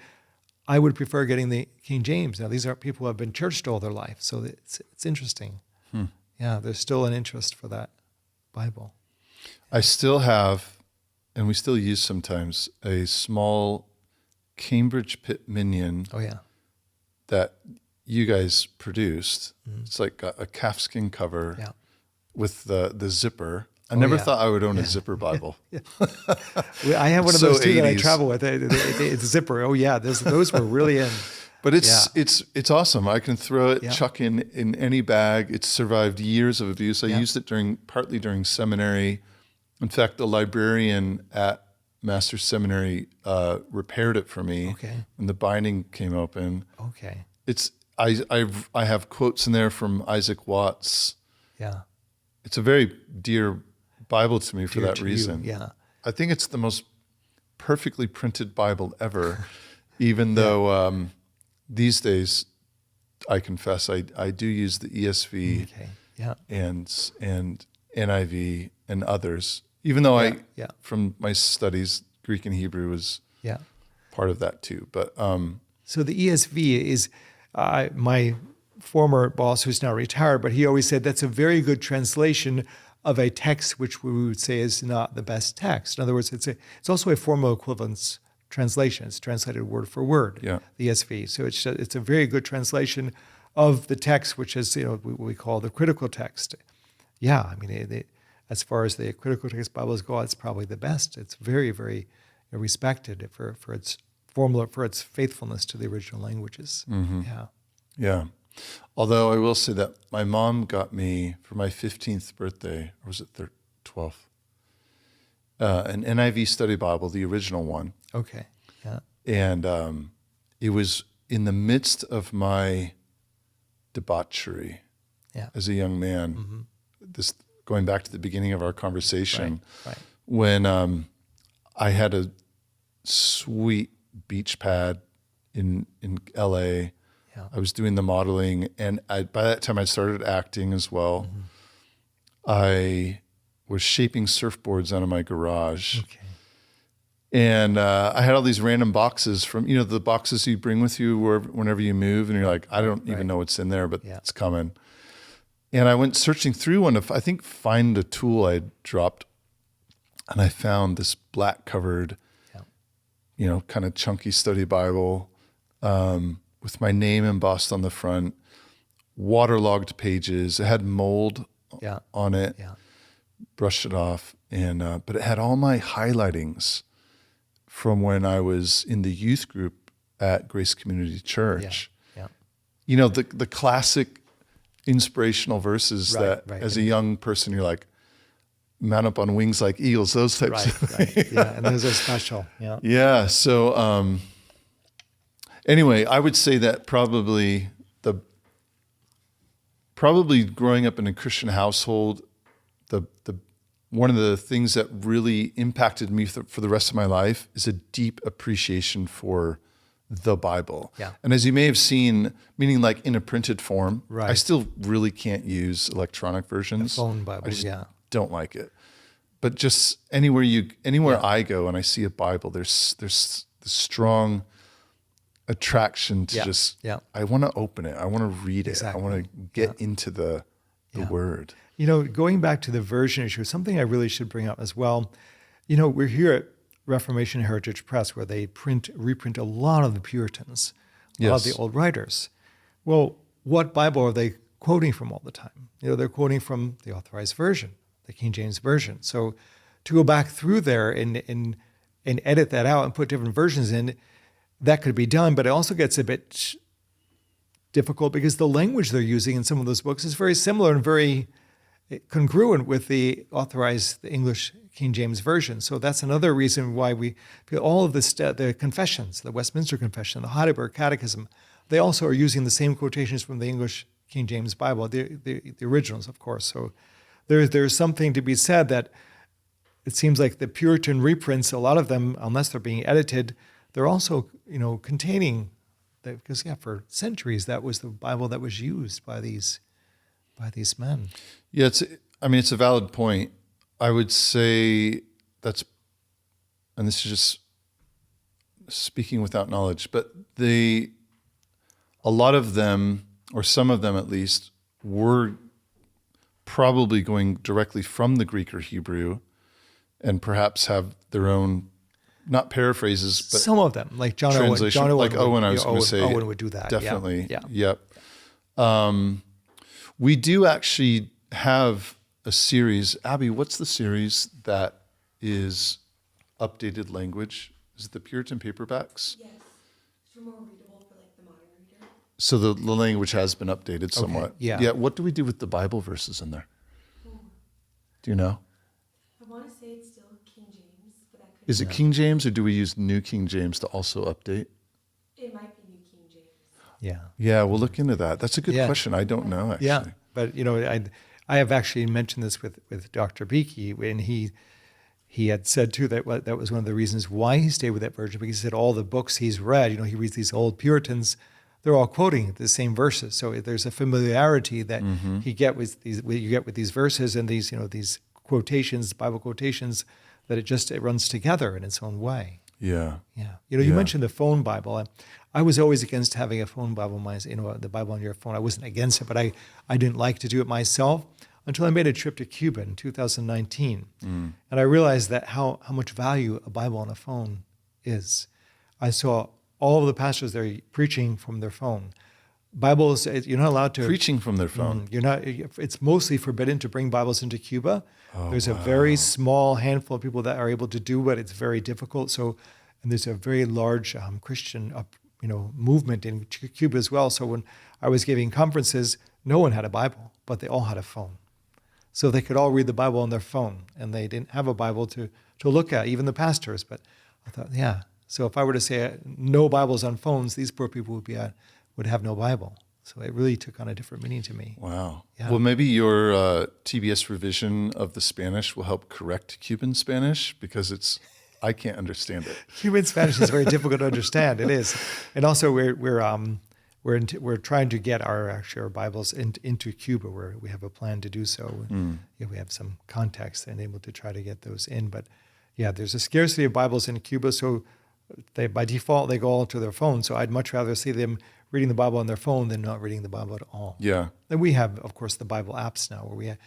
"I would prefer getting the King James." Now, these are people who have been churched all their life, so it's interesting. Yeah, there's still an interest for that Bible. I still have, and we still use sometimes, a small Cambridge Pitt Minion. Oh, yeah. That you guys produced. It's like a calfskin cover with the zipper. I never thought I would own a zipper Bible. I have one of those too that I travel with. It's a zipper. Oh yeah, those were really in. But it's awesome. I can throw it, chuck in any bag. It's survived years of abuse. I used it partly during seminary. In fact, the librarian at Masters Seminary repaired it for me. Okay. And the binding came open. Okay. I have quotes in there from Isaac Watts. Yeah. It's a very dear Bible to me for that reason. Yeah. I think it's the most perfectly printed Bible ever, even though these days, I confess, I do use the ESV and NIV and others, even though from my studies, Greek and Hebrew was part of that too. But so the ESV is my former boss, who's now retired, but he always said that's a very good translation of a text which we would say is not the best text. In other words, it's also a formal equivalence translation. It's translated word for word, the ESV. So it's a very good translation of the text, which is what we call the critical text. Yeah, I mean, as far as the critical text Bibles go, it's probably the best. It's very, very respected for its formula, for its faithfulness to the original languages. Mm-hmm. Yeah. Although I will say that my mom got me for my 15th birthday, or was it 12th, an NIV Study Bible, the original one. Okay. Yeah. And it was in the midst of my debauchery as a young man. This going back to the beginning of our conversation, when I had a sweet beach pad in LA. I was doing the modeling, and by that time I started acting as well. I was shaping surfboards out of my garage. Okay. And I had all these random boxes from, the boxes you bring with you whenever you move, and you're like, I don't even know what's in there, but it's coming. And I went searching through one to, I think, find a tool I dropped, and I found this black covered, kind of chunky study Bible with my name embossed on the front, waterlogged pages. It had mold on it, brushed it off, and but it had all my highlightings from when I was in the youth group at Grace Community Church. The classic inspirational verses that as a young person you're like, mount up on wings like eagles, those types of things. And those are special. So anyway, I would say that probably growing up in a Christian household, the one of the things that really impacted me for the rest of my life is a deep appreciation for the Bible. And as you may have seen, meaning like in a printed form, I still really can't use electronic versions. The phone Bible, I just don't like it. But just anywhere I go and I see a Bible, there's this strong attraction to I want to open it. I want to read it. I want to get into the word. Going back to the version issue, something I really should bring up as well. We're here at Reformation Heritage Press, where they reprint a lot of the Puritans, a lot of the old writers. Well, what Bible are they quoting from all the time? They're quoting from the Authorized Version, the King James Version. So to go back through there and edit that out and put different versions in, that could be done, but it also gets a bit difficult because the language they're using in some of those books is very similar and very congruent with the authorized English King James Version. So that's another reason why we feel all of this, the confessions, the Westminster Confession, the Heidelberg Catechism, they also are using the same quotations from the English King James Bible, the originals, of course. So there's something to be said that it seems like the Puritan reprints, a lot of them, unless they're being edited, they're also, containing, because for centuries that was the Bible that was used by these men. Yeah, it's a valid point. I would say and this is just speaking without knowledge, but a lot of them, or some of them at least, were probably going directly from the Greek or Hebrew, and perhaps have their own, not paraphrases, but some of them, like John translation, Owen. like Owen, I was going to say. Owen would do that. Definitely. Yeah. Yep. We do actually have a series. Abby, what's the series that is updated language? Is it the Puritan Paperbacks? Yes. It's more readable for the modern reader. So the language has been updated somewhat. Okay. Yeah. Yeah. What do we do with the Bible verses in there? Do you know? I want to say it's still King James, but I couldn't. Is it King James, or do we use New King James to also update? It might be New King James. Yeah, we'll look into that. That's a good question. I don't know, actually. Yeah, but I have actually mentioned this with Dr. Beakey, and he had said too that that was one of the reasons why he stayed with that version, because he said all the books he's read, he reads these old Puritans, they're all quoting the same verses. So there's a familiarity that you get with these verses and these these quotations, Bible quotations, that it runs together in its own way. Yeah. You mentioned the phone Bible. I was always against having a phone Bible, the Bible on your phone. I wasn't against it, but I didn't like to do it myself until I made a trip to Cuba in 2019. And I realized that how much value a Bible on a phone is. I saw all of the pastors there preaching from their phone. Bibles, you're not allowed to... Preaching from their phone. It's mostly forbidden to bring Bibles into Cuba. There's a very small handful of people that are able to do it. It's very difficult. And there's a very large Christian movement in Cuba as well. So when I was giving conferences, no one had a Bible, but they all had a phone. So they could all read the Bible on their phone, and they didn't have a Bible to look at, even the pastors. But I thought, yeah. So if I were to say no Bibles on phones, these poor people would have no Bible. So it really took on a different meaning to me. Wow. Yeah. Well, maybe your TBS revision of the Spanish will help correct Cuban Spanish, because I can't understand it. Cuban Spanish is very difficult to understand. It is, and also we're trying to get our Bibles into Cuba, where we have a plan to do so. Yeah, we have some contacts and able to try to get those in. But yeah, there's a scarcity of Bibles in Cuba, so by default they go all to their phone. So I'd much rather see them reading the Bible on their phone than not reading the Bible at all. Yeah. And we have, of course, the Bible apps now, where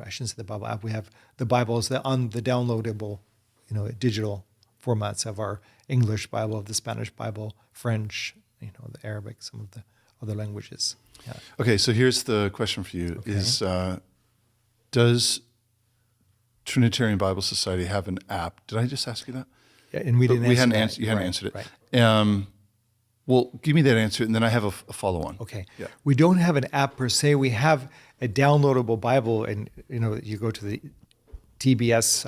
I shouldn't say the Bible app. We have the Bibles on the downloadable, digital formats of our English Bible, of the Spanish Bible, French, the Arabic, some of the other languages. Yeah. Okay, so here's the question for you: Is does Trinitarian Bible Society have an app? Did I just ask you that? Yeah, and we didn't. You hadn't answered it. Right. Well, give me that answer, and then I have a follow-on. Okay. Yeah. We don't have an app per se. We have a downloadable Bible, and you go to the TBS.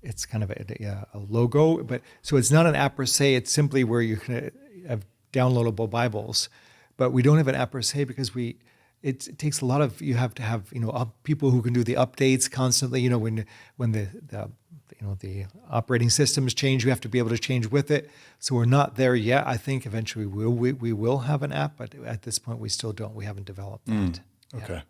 It's kind of a logo, but so it's not an app per se. It's simply where you can have downloadable Bibles, but we don't have an app per se because it takes a lot of, you have to have people who can do the updates constantly. When the operating systems change, you have to be able to change with it. So we're not there yet. I think eventually we will have an app, but at this point we still don't. We haven't developed that. Okay. Yeah.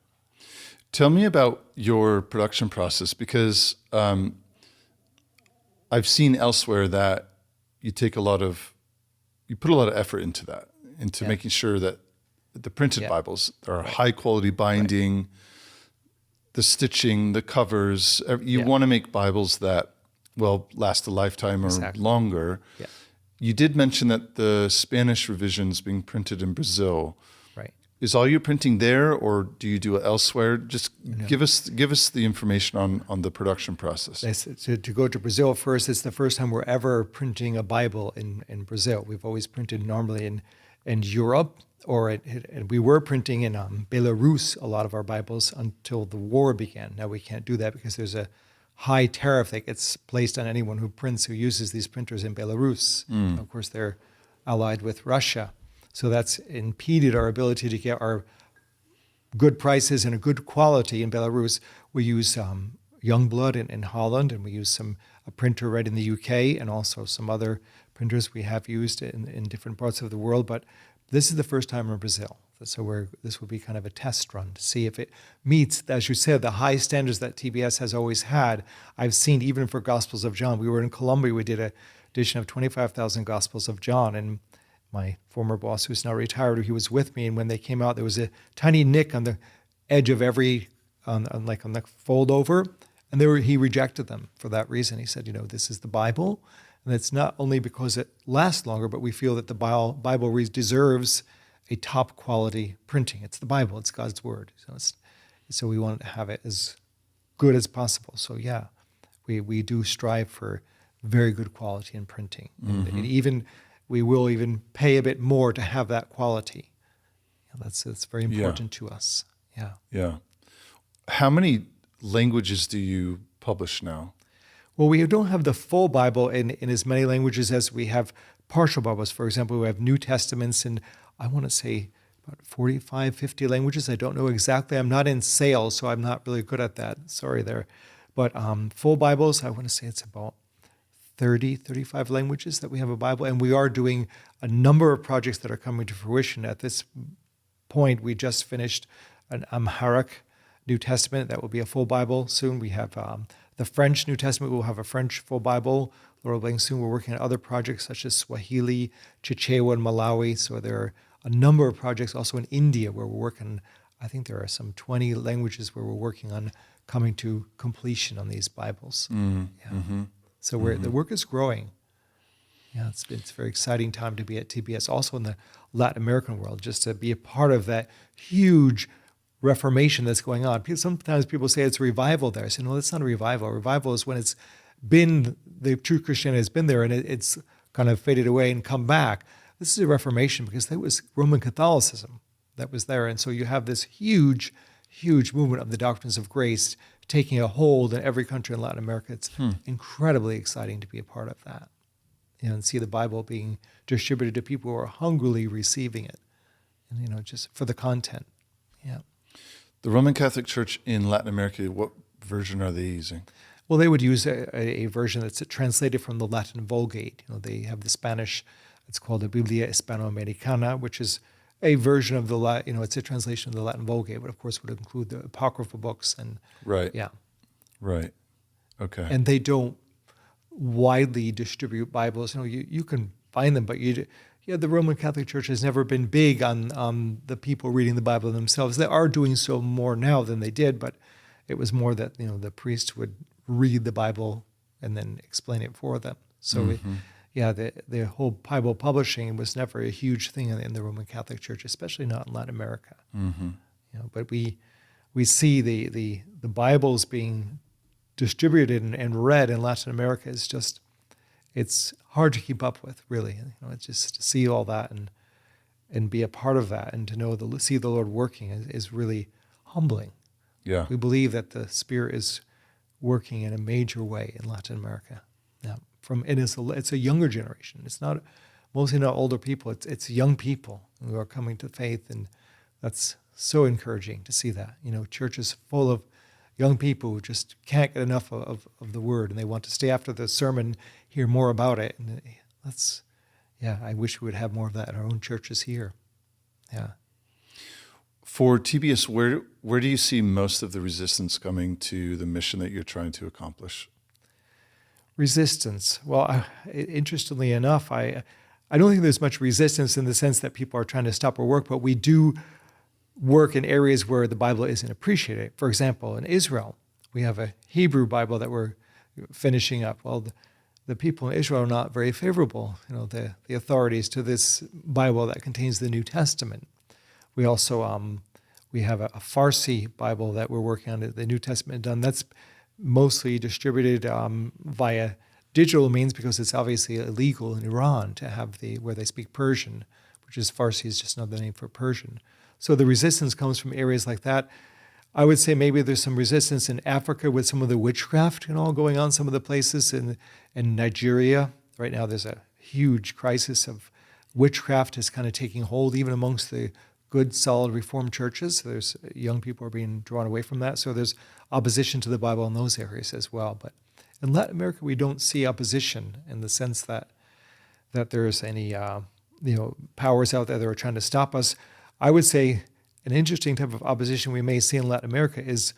Tell me about your production process, because I've seen elsewhere that you put a lot of effort into that, into making sure that the printed Bibles are high quality binding, the stitching, the covers. You want to make Bibles that last a lifetime or longer. Yeah. You did mention that the Spanish revision's being printed in Brazil. Right. Is all your printing there, or do you do it elsewhere? Just give us the information on the production process. Yes, to go to Brazil first, it's the first time we're ever printing a Bible in Brazil. We've always printed normally in Europe, and we were printing in Belarus a lot of our Bibles until the war began. Now we can't do that because there's a high tariff that gets placed on anyone who uses these printers in Belarus. Of course, they're allied with Russia. So that's impeded our ability to get our good prices and a good quality in Belarus. We use Youngblood in Holland, and we use a printer right in the UK, and also some other printers we have used in different parts of the world. But this is the first time in Brazil. So this will be kind of a test run to see if it meets, as you said, the high standards that TBS has always had. I've seen even for Gospels of John. We were in Colombia. We did an edition of 25,000 Gospels of John, and my former boss, who's now retired, he was with me, and when they came out, there was a tiny nick on the edge of every, on the fold over, and he rejected them for that reason. He said, this is the Bible, and it's not only because it lasts longer, but we feel that the Bible deserves a top quality printing. It's the Bible, it's God's word. So we wanted to have it as good as possible. So yeah, we do strive for very good quality in printing, and we will even pay a bit more to have that quality. That's very important to us. Yeah. Yeah. How many languages do you publish now? Well, we don't have the full Bible in as many languages as we have partial Bibles. For example, we have New Testaments in, I want to say, about 45, 50 languages. I don't know exactly. I'm not in sales, so I'm not really good at that. Sorry there. But full Bibles, I want to say it's about 30, 35 languages that we have a Bible. And we are doing a number of projects that are coming to fruition. At this point, we just finished an Amharic New Testament. That will be a full Bible soon. We have the French New Testament. We'll have a French full Bible. Lord willing, soon we're working on other projects such as Swahili, Chichewa, and Malawi. So there are a number of projects also in India where we're working. I think there are some 20 languages where we're working on coming to completion on these Bibles. So the work is growing. Yeah, it's a very exciting time to be at TBS, also in the Latin American world, just to be a part of that huge Reformation that's going on. Sometimes people say it's a revival there. I say, no, that's not a revival. A revival is when it's been, the true Christianity has been there and it's kind of faded away and come back. this is a Reformation because that was Roman Catholicism that was there. And so you have this huge, huge movement of the doctrines of grace taking a hold in every country in Latin America. It's incredibly exciting to be a part of that, and see the Bible being distributed to people who are hungrily receiving it, and just for the content. Yeah. The Roman Catholic Church in Latin America, what version are they using? Well, they would use a version that's translated from the Latin Vulgate. They have the Spanish, it's called the Biblia Hispanoamericana, which is a version of the Latin, it's a translation of the Latin Vulgate, but of course would include the apocryphal books and Right. Yeah. Right. Okay. And they don't widely distribute Bibles. You can find them, but the Roman Catholic Church has never been big on the people reading the Bible themselves. They are doing so more now than they did, but it was more that the priest would read the Bible and then explain it for them. So the whole Bible publishing was never a huge thing in the Roman Catholic Church, especially not in Latin America. But we see the Bibles being distributed and read in Latin America is just, it's hard to keep up with, really. It's just to see all that and be a part of that, and to see the Lord working is really humbling. Yeah. We believe that the Spirit is working in a major way in Latin America. Yeah. It's a younger generation. It's mostly not older people. It's young people who are coming to faith, and that's so encouraging to see that. Churches full of young people who just can't get enough of the Word, and they want to stay after the sermon, hear more about it. And I wish we would have more of that in our own churches here. Yeah. For TBS, where do you see most of the resistance coming to the mission that you're trying to accomplish? Resistance. Well, interestingly enough, I don't think there's much resistance in the sense that people are trying to stop our work, but we do work in areas where the Bible isn't appreciated. For example, in Israel, we have a Hebrew Bible that we're finishing up. Well, the people in Israel are not very favorable, the authorities, to this Bible that contains the New Testament. We also we have a Farsi Bible that we're working on, the New Testament done. That's mostly distributed via digital means because it's obviously illegal in Iran to have where they speak Persian, which is Farsi is just another name for Persian. So the resistance comes from areas like that. I would say maybe there's some resistance in Africa with some of the witchcraft going on some of the places in Nigeria. Right now there's a huge crisis of witchcraft is kind of taking hold even amongst the good, solid Reformed churches. There's young people are being drawn away from that. So there's opposition to the Bible in those areas as well. But in Latin America, we don't see opposition in the sense that there's any powers out there that are trying to stop us. I would say an interesting type of opposition we may see in Latin America is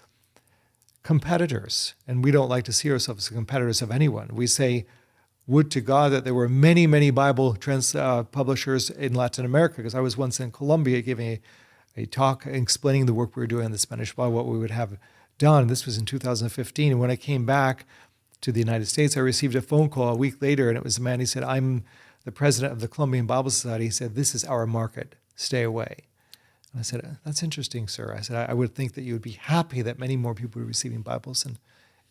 competitors. And we don't like to see ourselves as competitors of anyone. We say, would to God that there were many, many Bible publishers in Latin America, because I was once in Colombia giving a talk explaining the work we were doing in the Spanish Bible, what we would have done. This was in 2015. And when I came back to the United States, I received a phone call a week later, and it was a man. He said, I'm the president of the Colombian Bible Society. He said, this is our market. Stay away. And I said, that's interesting, sir. I said, I would think that you would be happy that many more people are receiving Bibles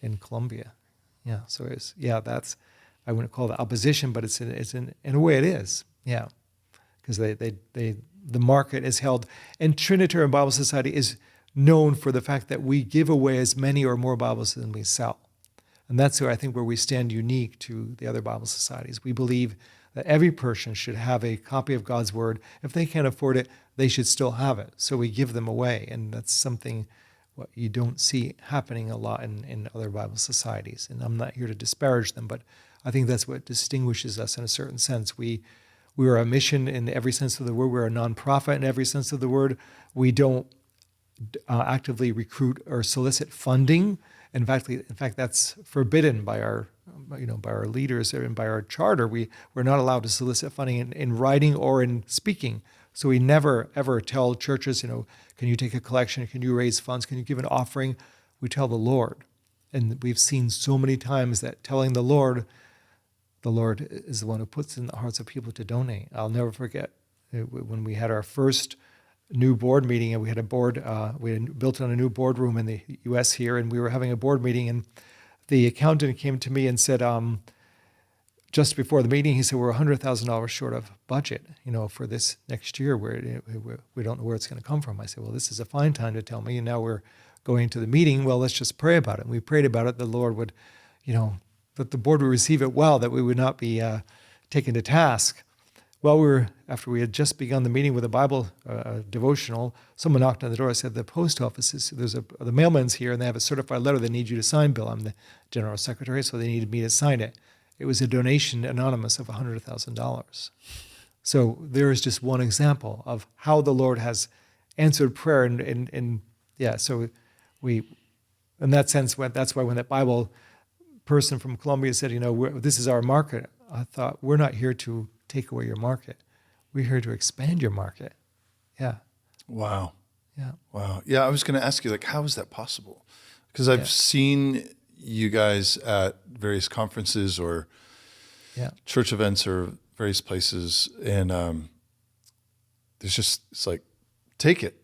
in Colombia. Yeah, so that's, I wouldn't call it opposition, but it's in a way it is. Yeah, because the market is held. And Trinitarian Bible Society is known for the fact that we give away as many or more Bibles than we sell. And that's where I think where we stand unique to the other Bible societies. We believe that every person should have a copy of God's Word. If they can't afford it, they should still have it. So we give them away. And that's something what you don't see happening a lot in other Bible societies. And I'm not here to disparage them, but I think that's what distinguishes us in a certain sense. We are a mission in every sense of the word. We're a nonprofit in every sense of the word. We don't actively recruit or solicit funding. In fact, that's forbidden by our leaders and by our charter. We're not allowed to solicit funding in writing or in speaking. So we never ever tell churches, can you take a collection? Can you raise funds? Can you give an offering? We tell the Lord. And we've seen so many times that telling the Lord is the one who puts in the hearts of people to donate. I'll never forget when we had our first new board meeting, and we had a board, we had built on a new boardroom in the U.S. here, and we were having a board meeting, and the accountant came to me and said, just before the meeting, he said, we're $100,000 short of budget, for this next year where we don't know where it's going to come from. I said, well, this is a fine time to tell me. And now we're going to the meeting. Well, let's just pray about it. And we prayed about it. The Lord would, that the board would receive it well, that we would not be taken to task. Well, after we had just begun the meeting with a Bible devotional, someone knocked on the door. I said, the post office the mailman's here, and they have a certified letter they need you to sign, Bill. I'm the general secretary, so they needed me to sign it. It was a donation anonymous of $100,000. So there is just one example of how the Lord has answered prayer. So we, in that sense, that's why when that Bible person from Colombia said, this is our market, I thought, we're not here to take away your market. We're here to expand your market. Yeah. Wow. Yeah. Wow. Yeah, I was going to ask you, how is that possible? Because I've seen you guys at various conferences or church events or various places, and there's just, it's like, take it,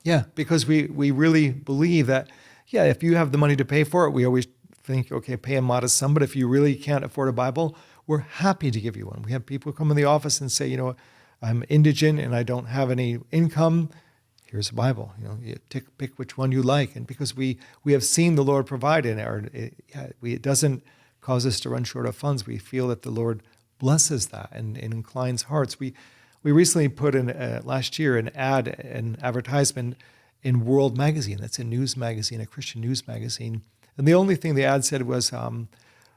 Yeah, because we really believe that, if you have the money to pay for it, we always think, okay, pay a modest sum, but if you really can't afford a Bible, we're happy to give you one. We have people come in the office and say, I'm indigent and I don't have any income. Here's a Bible. You pick which one you like. And because we have seen the Lord provide it doesn't cause us to run short of funds. We feel that the Lord blesses that and inclines hearts. We recently put in last year an advertisement in World Magazine. That's a news magazine, a Christian news magazine. And the only thing the ad said was,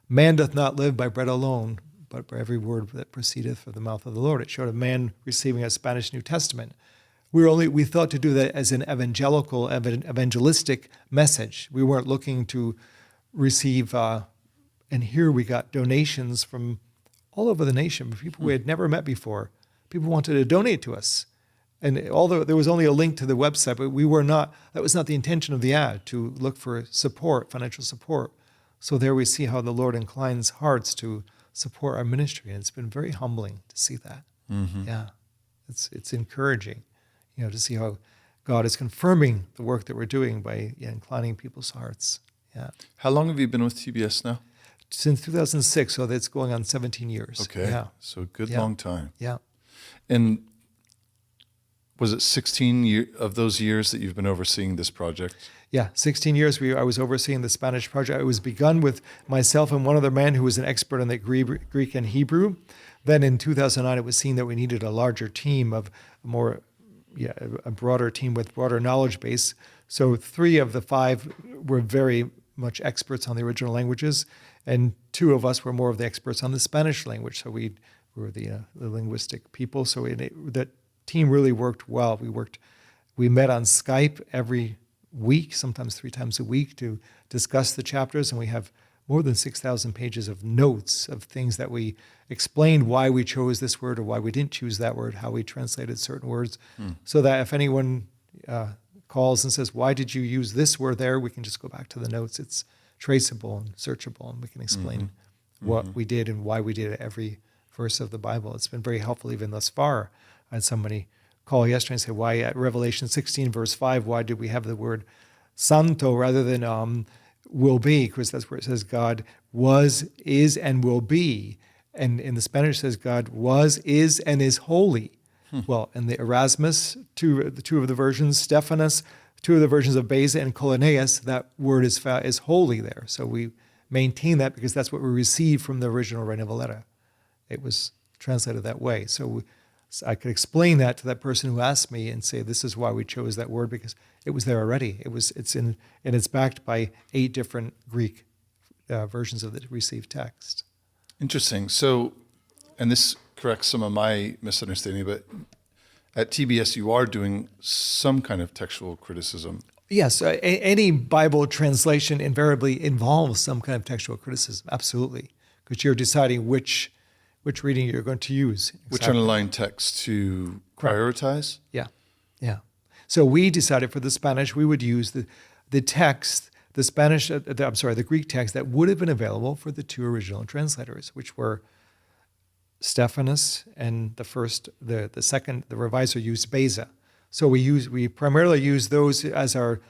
man doth not live by bread alone, but by every word that proceedeth from the mouth of the Lord. It showed a man receiving a Spanish New Testament. We thought to do that as an evangelistic message. We weren't looking to receive, and here we got donations from all over the nation, people we had never met before. People wanted to donate to us. And although there was only a link to the website, but that was not the intention of the ad, to look for support, financial support. So there we see how the Lord inclines hearts to support our ministry. And it's been very humbling to see that. Mm-hmm. Yeah, it's encouraging, to see how God is confirming the work that we're doing by inclining people's hearts. Yeah. How long have you been with TBS now? Since 2006, so that's going on 17 years. Okay, yeah. So a good long time. Yeah. And was it 16 of those years that you've been overseeing this project? Yeah, 16 years I was overseeing the Spanish project. It was begun with myself and one other man who was an expert on the Greek and Hebrew. Then in 2009, it was seen that we needed a larger team a broader team with broader knowledge base. So 3 of the 5 were very much experts on the original languages, and 2 of us were more of the experts on the Spanish language. So we were the linguistic people. So that team really worked well. We met on Skype every week, sometimes 3 times a week, to discuss the chapters, and we have more than 6,000 pages of notes of things that we explained why we chose this word or why we didn't choose that word, how we translated certain words, so that if anyone calls and says, why did you use this word there, we can just go back to the notes. It's traceable and searchable, and we can explain what we did and why we did it every verse of the Bible. It's been very helpful even thus far. I had somebody call yesterday and say, why at Revelation 16, verse 5, why did we have the word santo rather than will be? Because that's where it says God was, is, and will be. And in the Spanish it says God was, is, and is holy. Well, in the Erasmus, two of the versions, Stephanus, 2 of the versions of Beza and Coloneus, that word is holy there. So we maintain that because that's what we received from the original Reina-Valera. It was translated that way. So I could explain that to that person who asked me and say, this is why we chose that word, because it was there already. It's backed by 8 different Greek versions of the received text. Interesting. So, and this corrects some of my misunderstanding, but at TBS you are doing some kind of textual criticism. Yes, any Bible translation invariably involves some kind of textual criticism, absolutely, because you're deciding which reading you're going to use. Exactly. Which underlying text to prioritize? Yeah. So we decided for the Spanish we would use the text, the Greek text that would have been available for the 2 original translators, which were Stephanus and the second, the revisor used Beza. So we primarily use those as our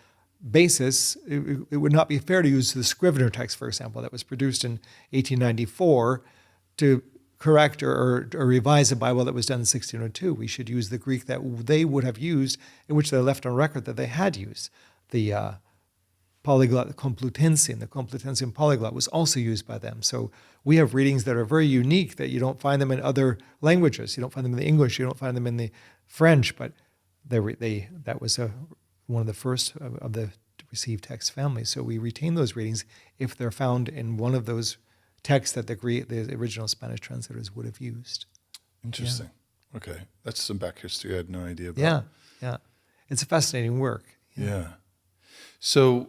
basis. It would not be fair to use the Scrivener text, for example, that was produced in 1894 to correct or revise a Bible that was done in 1602. We should use the Greek that they would have used, in which they left on record that they had used. The polyglot, the Complutensian polyglot was also used by them. So we have readings that are very unique that you don't find them in other languages. You don't find them in the English. You don't find them in the French. But that was one of the first of the received text families. So we retain those readings if they're found in one of those texts that the original Spanish translators would have used. Interesting. Yeah. Okay. That's some back history I had no idea about. Yeah. It's a fascinating work. Yeah. So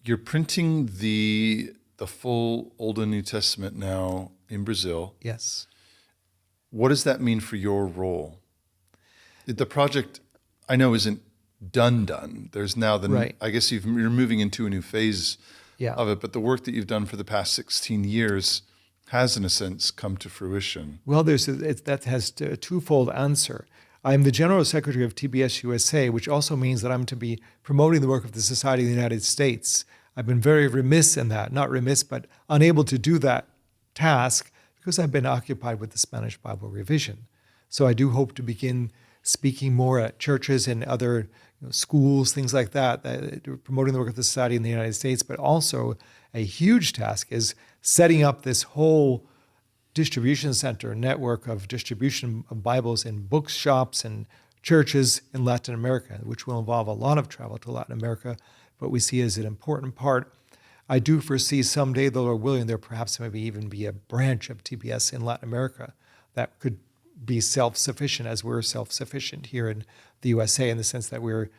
you're printing the full Old and New Testament now in Brazil. Yes. What does that mean for your role? The project, I know, isn't done. There's now I guess you're moving into a new phase of it, but the work that you've done for the past 16 years has, in a sense, come to fruition. Well, that has a twofold answer. I'm the General Secretary of TBS USA, which also means that I'm to be promoting the work of the Society of the United States. I've been very remiss in that, not remiss, but unable to do that task because I've been occupied with the Spanish Bible revision. So I do hope to begin speaking more at churches and other schools, things like that, promoting the work of the Society in the United States. But also a huge task is setting up this whole distribution center network of distribution of Bibles in bookshops and churches in Latin America, which will involve a lot of travel to Latin America, but we see as an important part. I do foresee someday, the Lord willing, there perhaps maybe even be a branch of TBS in Latin America that could be self-sufficient, as we're self-sufficient here in the USA, in the sense that we're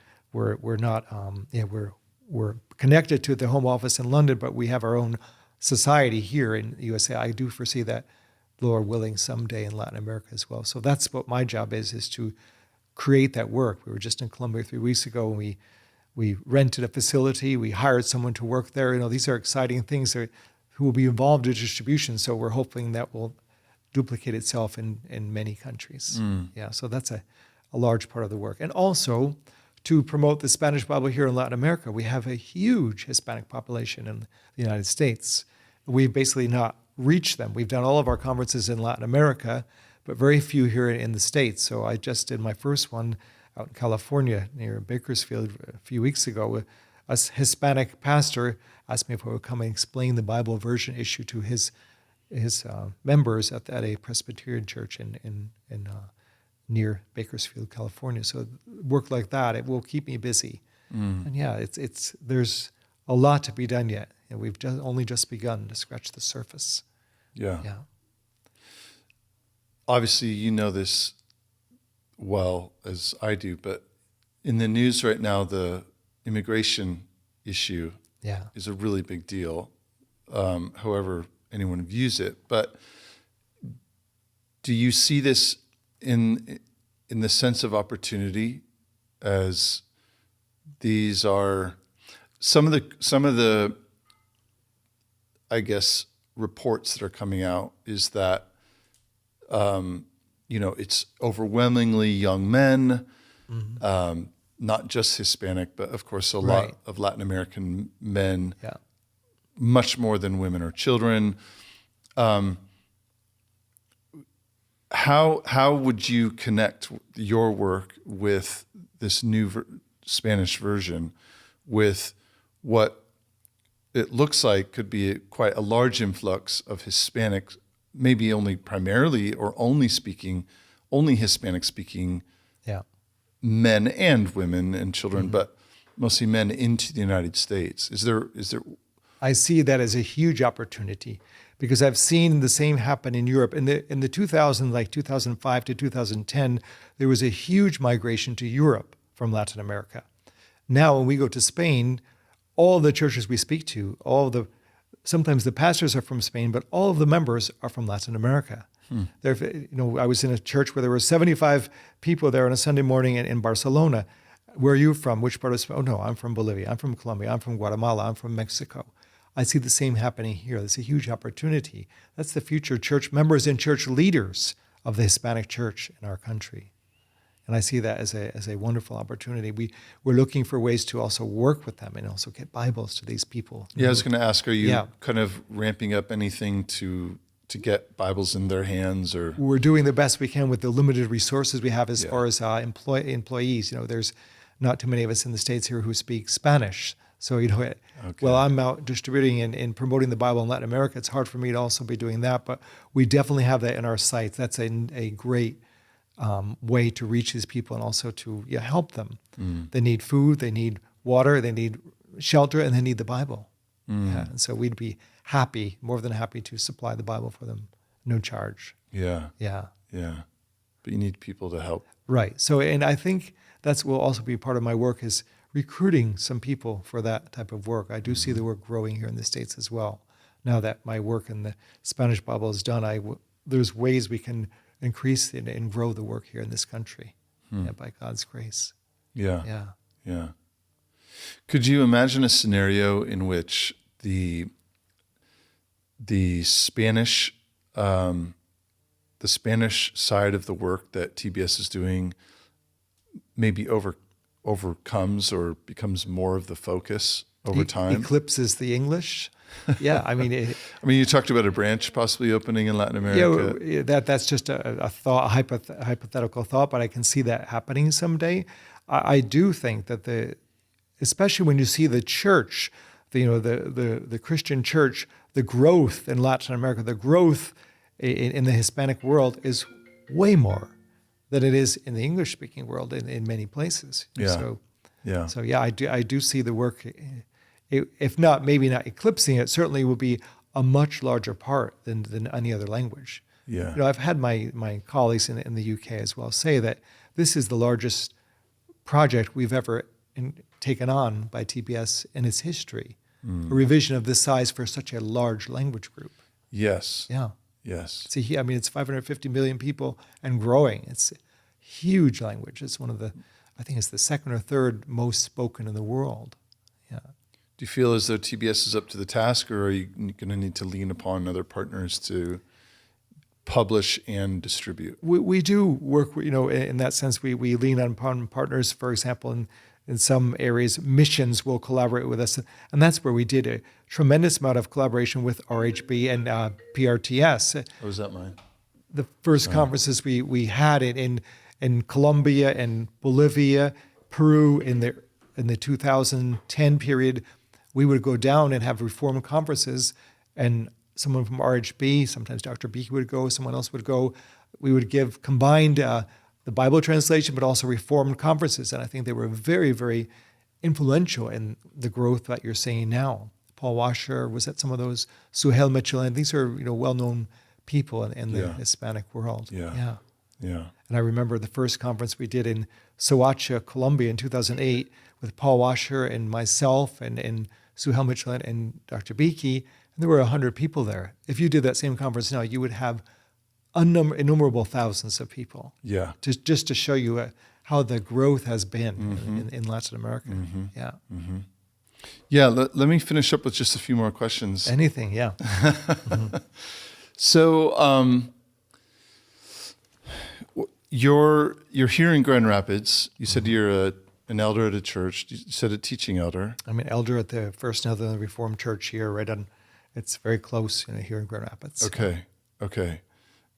connected to the home office in London, but we have our own society here in the USA. I do foresee that, Lord willing, someday in Latin America as well. So that's what my job is to create that work. We were just in Colombia 3 weeks ago, and we rented a facility. We hired someone to work there. These are exciting things who will be involved in distribution. So we're hoping that will duplicate itself in many countries. Yeah, so that's a large part of the work. And also to promote the Spanish Bible here in Latin America. We have a huge Hispanic population in the United States. We've basically not reached them. We've done all of our conferences in Latin America, but very few here in the States. So I just did my first one out in California near Bakersfield a few weeks ago. A Hispanic pastor asked me if I would come and explain the Bible version issue to his members at a Presbyterian church in near Bakersfield, California. So work like that, it will keep me busy. And there's a lot to be done yet, and we've only just begun to scratch the surface. Yeah. Obviously, you know this well as I do, but in the news right now, the immigration issue is a really big deal. However anyone views it, but do you see this in the sense of opportunity, as these are some of the I guess reports that are coming out is that it's overwhelmingly young men, not just Hispanic, but of course a lot of Latin American men, much more than women or children. How would you connect your work with this new Spanish version with what it looks like could be quite a large influx of Hispanic, maybe only primarily or only Hispanic speaking men and women and children, but mostly men into the United States? Is there? I see that as a huge opportunity, because I've seen the same happen in Europe. In the 2005 to 2010, there was a huge migration to Europe from Latin America. Now, when we go to Spain, all the churches we speak to, sometimes the pastors are from Spain, but all of the members are from Latin America. I was in a church where there were 75 people there on a Sunday morning in Barcelona. Where are you from? Which part of Spain? Oh, no, I'm from Bolivia. I'm from Colombia. I'm from Guatemala. I'm from Mexico. I see the same happening here. There's a huge opportunity. That's the future church members and church leaders of the Hispanic church in our country. And I see that as a wonderful opportunity. We're looking for ways to also work with them and also get Bibles to these people. Yeah, I was going to ask, are you kind of ramping up anything to to get Bibles in their hands? Or We're doing the best we can with the limited resources we have as far as employees. There's not too many of us in the States here who speak Spanish. So, while I'm out distributing and promoting the Bible in Latin America, it's hard for me to also be doing that. But we definitely have that in our sights. That's a great way to reach these people and also to help them. They need food, they need water, they need shelter, and they need the Bible. Yeah, and so we'd be more than happy to supply the Bible for them, no charge. Yeah. Yeah. But you need people to help. Right. So, and I think that will also be part of my work is recruiting some people for that type of work. I do see the work growing here in the States as well. Now that my work in the Spanish Bible is done, there's ways we can increase and grow the work here in this country by God's grace. Yeah. Could you imagine a scenario in which the Spanish side of the work that TBS is doing maybe overcomes or becomes more of the focus over time? Eclipses the English? Yeah, I mean, you talked about a branch possibly opening in Latin America. Yeah, that's just a thought, a hypothetical thought, but I can see that happening someday. I do think that especially when you see the church, the Christian church, the growth in Latin America, the growth in the Hispanic world is way more than it is in the English-speaking world in many places. So I do see the work. If not, maybe not eclipsing it, certainly will be a much larger part than any other language. Yeah. I've had my colleagues in the UK as well say that this is the largest project we've ever taken on by TBS in its history. A revision of this size for such a large language group. Yes. Yeah. Yes. See, it's 550 million people and growing. It's a huge language. It's I think it's the second or third most spoken in the world. Yeah. Do you feel as though TBS is up to the task, or are you going to need to lean upon other partners to publish and distribute? We do work, in that sense. We lean upon partners. For example, in some areas, missions will collaborate with us, and that's where we did a tremendous amount of collaboration with RHB and PRTS. Oh, is that mine? The first conferences we had in Colombia and Bolivia, Peru in the 2010 period, we would go down and have Reformed conferences, and someone from RHB, sometimes Dr. Beeke would go, someone else would go. We would give combined the Bible translation, but also Reformed conferences, and I think they were very, very influential in the growth that you're seeing now. Paul Washer was at some of those, Suhel Michelin. These are well-known people in the Hispanic world. Yeah. And I remember the first conference we did in Soacha, Colombia in 2008 with Paul Washer and myself and Suhel Michelin and Dr. Beeke, and there were 100 people there. If you did that same conference now, you would have innumerable thousands of people. Yeah. Just to show you how the growth has been in Latin America. Yeah. Yeah. Let me finish up with just a few more questions. Anything, yeah. So, you're here in Grand Rapids. You said you're an elder at a church. You said a teaching elder. I'm an elder at the First Northern Reformed Church here, it's very close, here in Grand Rapids. Okay.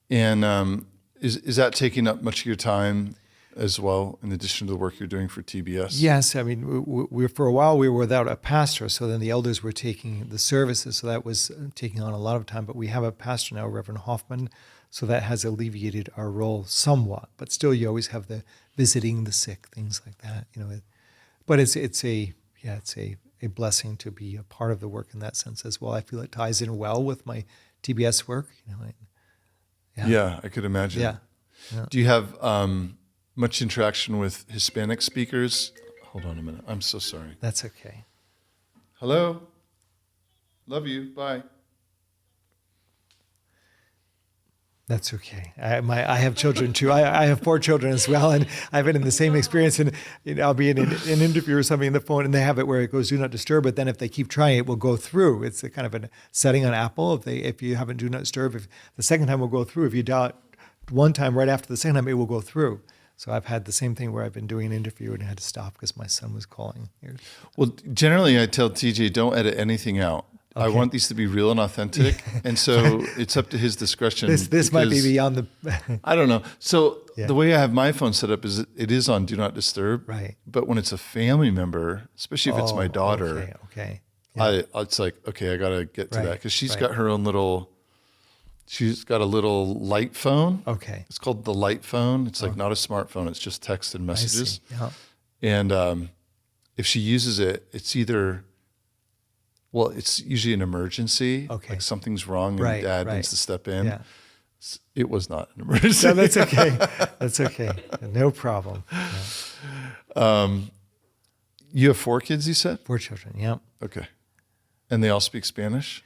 And is that taking up much of your time as well, in addition to the work you're doing for TBS? Yes, we for a while we were without a pastor, so then the elders were taking the services, so that was taking on a lot of time. But we have a pastor now, Reverend Hoffman, so that has alleviated our role somewhat. But still, you always have the visiting the sick, things like that. But it's a blessing to be a part of the work in that sense as well. I feel it ties in well with my TBS work. Yeah, I could imagine. Yeah. Do you have much interaction with Hispanic speakers? Hold on a minute. I'm so sorry. That's okay. Hello? Love you. Bye. That's okay. I have children too. I have 4 children as well, and I've been in the same experience. And I'll be in an interview or something on the phone, and they have it where it goes do not disturb. But then if they keep trying, it will go through. It's a kind of a setting on Apple. If you haven't do not disturb, if the second time will go through. If you dial it one time right after the second time, it will go through. So I've had the same thing where I've been doing an interview and I had to stop because my son was calling. Well, generally I tell TJ, don't edit anything out. I want these to be real and authentic. And so it's up to his discretion. This might be beyond the... I don't know. So the way I have my phone set up is it is on Do Not Disturb. Right. But when it's a family member, especially if it's my daughter, Okay. Yeah. it's like, okay, I got to get to that. Because she's Right. got her own she's got a little light phone. Okay. It's called the light phone. It's like not a smartphone. It's just text and messages. I see. Yeah. And if she uses it, it's either... Well, it's usually an emergency. Okay. Like something's wrong and dad needs to step in. Yeah. It was not an emergency. No, that's okay. That's okay. No problem. Yeah. You have 4 kids, you said? 4 children, yeah. Okay. And they all speak Spanish?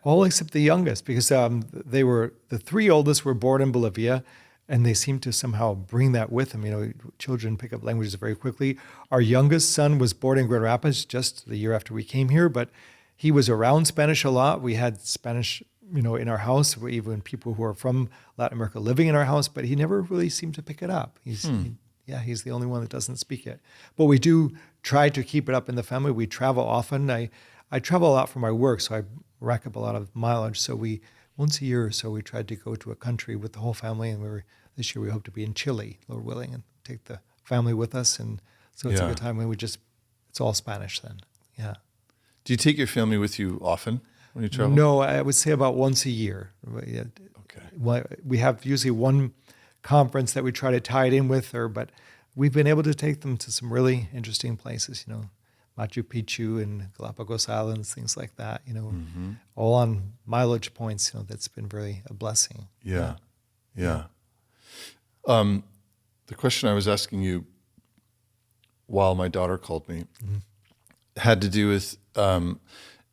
All except the youngest, because the 3 oldest were born in Bolivia, and they seem to somehow bring that with them. You know, children pick up languages very quickly. Our youngest son was born in Grand Rapids just the year after we came here, but he was around Spanish a lot. We had Spanish, in our house, even people who are from Latin America living in our house, but he never really seemed to pick it up. He's the only one that doesn't speak it. But we do try to keep it up in the family. We travel often. I travel a lot for my work, so I rack up a lot of mileage. So once a year or so, we tried to go to a country with the whole family, and this year we hope to be in Chile, Lord willing, and take the family with us. And so it's a good time when it's all Spanish then. Yeah. Do you take your family with you often when you travel? No, I would say about once a year. Okay. We have usually one conference that we try to tie it in with, but we've been able to take them to some really interesting places, Machu Picchu and Galapagos Islands, things like that, all on mileage points, that's been really a blessing. Yeah. The question I was asking you while my daughter called me had to do with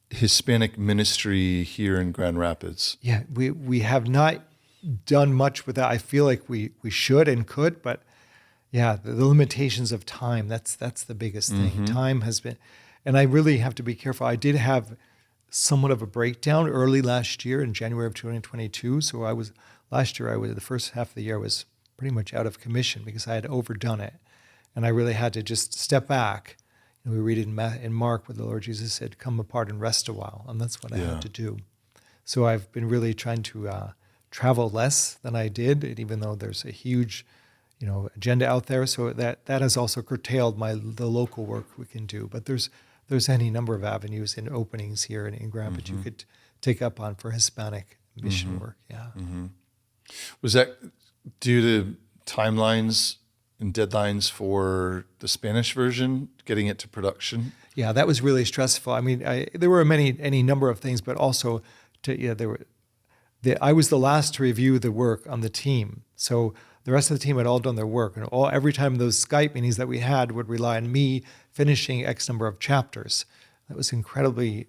Hispanic ministry here in Grand Rapids. Yeah, we have not done much with that. I feel like we should and could, but yeah, the limitations of time, that's the biggest thing. Time has been, and I really have to be careful. I did have somewhat of a breakdown early last year in January of 2022. So the first half of the year I was pretty much out of commission because I had overdone it. And I really had to just step back. We read it in Mark where the Lord Jesus said, come apart and rest a while. And that's what I had to do. So I've been really trying to travel less than I did, and even though there's a huge agenda out there. So that has also curtailed the local work we can do. But there's any number of avenues and openings here in Grand Rapids you could take up on for Hispanic mission work. Yeah. Was that due to timelines and deadlines for the Spanish version, getting it to production? Yeah, that was really stressful. I mean, there were any number of things, but also I was the last to review the work on the team. So the rest of the team had all done their work, and every time those Skype meetings that we had would rely on me finishing X number of chapters. That was incredibly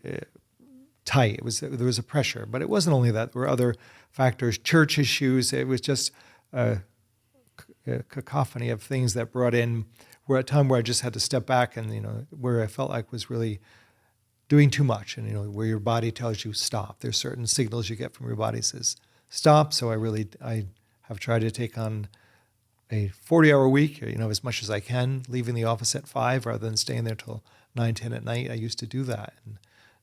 tight. There was a pressure, but it wasn't only that. There were other factors, church issues. It was just a cacophony of things that brought in. We're at a time where I just had to step back, and where I felt like was really doing too much, and where your body tells you stop. There's certain signals you get from your body says stop. So I have tried to take on a 40-hour week, as much as I can, leaving the office at 5 rather than staying there till 9, 10 at night. I used to do that. And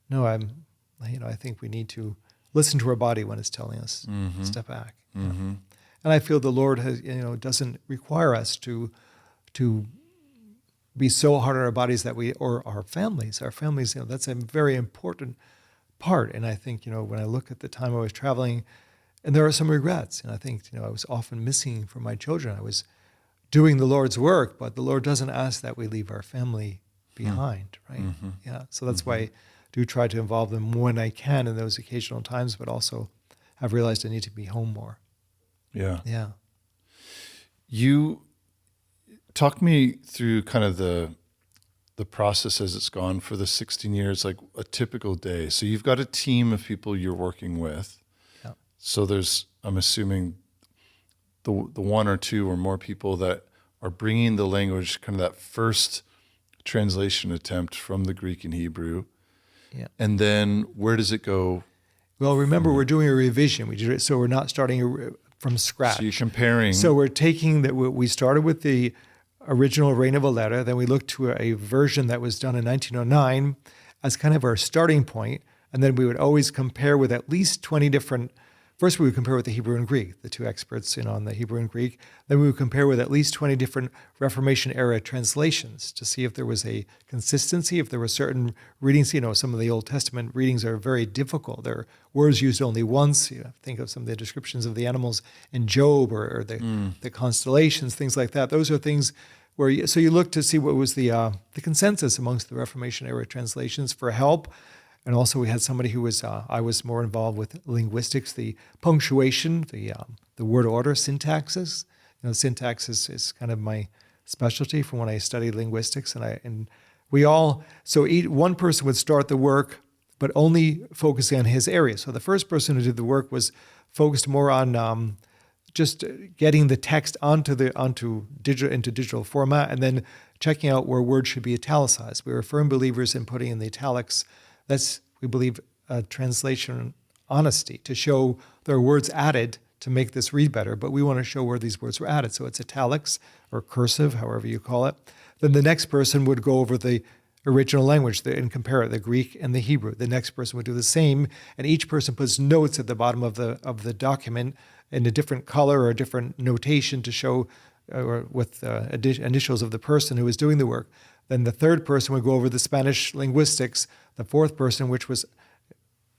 no, I think we need to listen to our body when it's telling us step back. And I feel the Lord has, doesn't require us to be so hard on our bodies or our families, that's a very important part. And I think, when I look at the time I was traveling, and there are some regrets. And I think, I was often missing from my children. I was doing the Lord's work, but the Lord doesn't ask that we leave our family behind, right? Yeah. So that's why I do try to involve them when I can in those occasional times, but also have realized I need to be home more. Yeah. Yeah. You talk me through kind of the process as it's gone for the 16 years, like a typical day. So you've got a team of people you're working with. So there's, I'm assuming, the 1 or 2 or more people that are bringing the language, kind of that first translation attempt from the Greek and Hebrew. Yeah. And then where does it go? Well, remember, we're doing a revision. We did it, so we're not starting from scratch. So you're comparing. So we're taking that. We started with the original Reina-Valera, then we looked to a version that was done in 1909 as kind of our starting point. And then we would always compare with at least 20 different. First, we would compare with the Hebrew and Greek, the two experts on the Hebrew and Greek. Then we would compare with at least 20 different Reformation era translations to see if there was a consistency, if there were certain readings. Some of the Old Testament readings are very difficult. There are words used only once. Think of some of the descriptions of the animals in Job or the constellations, things like that. Those are things where you look to see what was the consensus amongst the Reformation era translations for help. And also we had somebody who was, I was more involved with linguistics, the punctuation, the word order, syntaxes. Syntax is kind of my specialty from when I studied linguistics. And one person would start the work, but only focusing on his area. So the first person who did the work was focused more on just getting the text into digital format, and then checking out where words should be italicized. We were firm believers in putting in the italics. That's, we believe, translation honesty, to show there are words added to make this read better, but we want to show where these words were added. So it's italics or cursive, however you call it. Then the next person would go over the original language and compare it, the Greek and the Hebrew. The next person would do the same, and each person puts notes at the bottom of the document in a different color or a different notation to show, or with initials of the person who was doing the work. Then the third person would go over the Spanish linguistics. The fourth person, with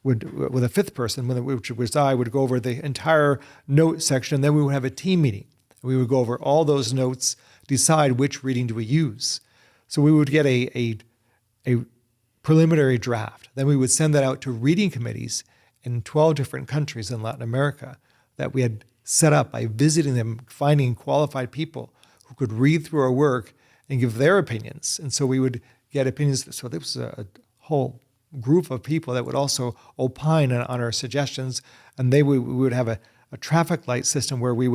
a fifth person, which was I, would go over the entire note section. Then we would have a team meeting. We would go over all those notes, decide which reading do we use. So we would get a preliminary draft. Then we would send that out to reading committees in 12 different countries in Latin America that we had set up by visiting them, finding qualified people who could read through our work and give their opinions. And so we would get opinions. So there was a whole group of people that would also opine on our suggestions. And we would have a traffic light system where we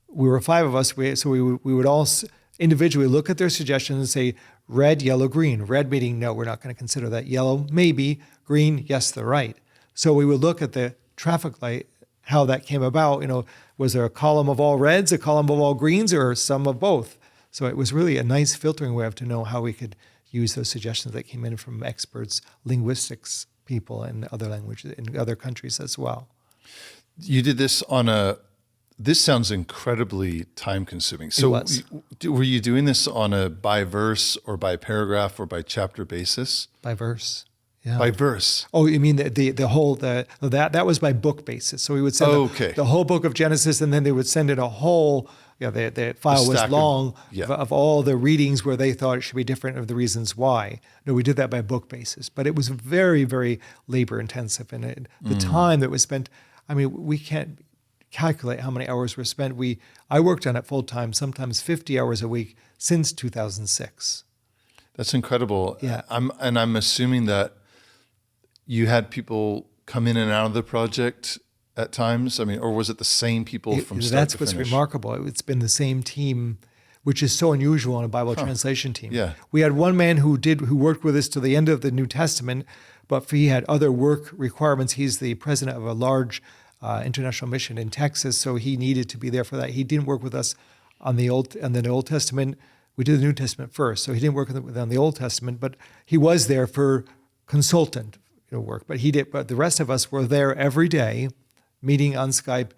were five of us. We would all individually look at their suggestions and say, red, yellow, green. Red meaning, no, we're not going to consider that. Yellow, maybe. Green, yes, they're right. So we would look at the traffic light, how that came about. Was there a column of all reds, a column of all greens, or some of both? So it was really a nice filtering way to know how we could use those suggestions that came in from experts, linguistics people in other languages, in other countries as well. You did this this sounds incredibly time consuming. So were you doing this on a by verse or by paragraph or by chapter basis? By verse. Yeah. By verse. Oh, you mean that was by book basis. So we would send the whole book of Genesis, and then they would send it a whole. The file was long of all the readings where they thought it should be different, of the reasons why. No, we did that by book basis, but it was very, very labor intensive, and the time that was spent. I mean, we can't calculate how many hours were spent. I worked on it full time, sometimes 50 hours a week since 2006. That's incredible. Yeah, I'm assuming that you had people come in and out of the project at times? I mean, or was it the same people from start to finish? That's what's remarkable. It's been the same team, which is so unusual on a Bible translation team. Yeah. We had one man who worked with us to the end of the New Testament, but he had other work requirements. He's the president of a large international mission in Texas, so he needed to be there for that. He didn't work with us on the Old Testament. We did the New Testament first, so he didn't work on the Old Testament, but he was there for consultant work. But the rest of us were there every day, meeting on Skype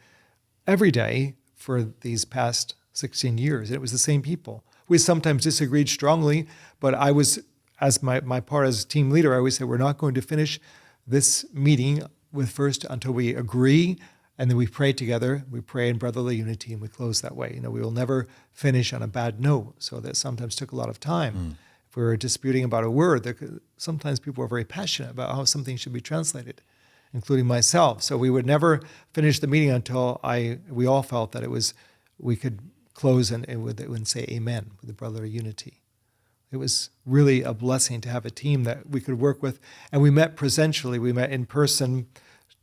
every day for these past 16 years. It was the same people. We sometimes disagreed strongly, but I was, as my part as team leader, I always said, we're not going to finish this meeting until we agree, and then we pray together. We pray in brotherly unity, and we close that way. We will never finish on a bad note. So that sometimes took a lot of time. If we were disputing about a word, sometimes people were very passionate about how something should be translated, including myself. So we would never finish the meeting until we all felt that we could close and say amen with the brotherly unity. It was really a blessing to have a team that we could work with. And we met presentially. We met in person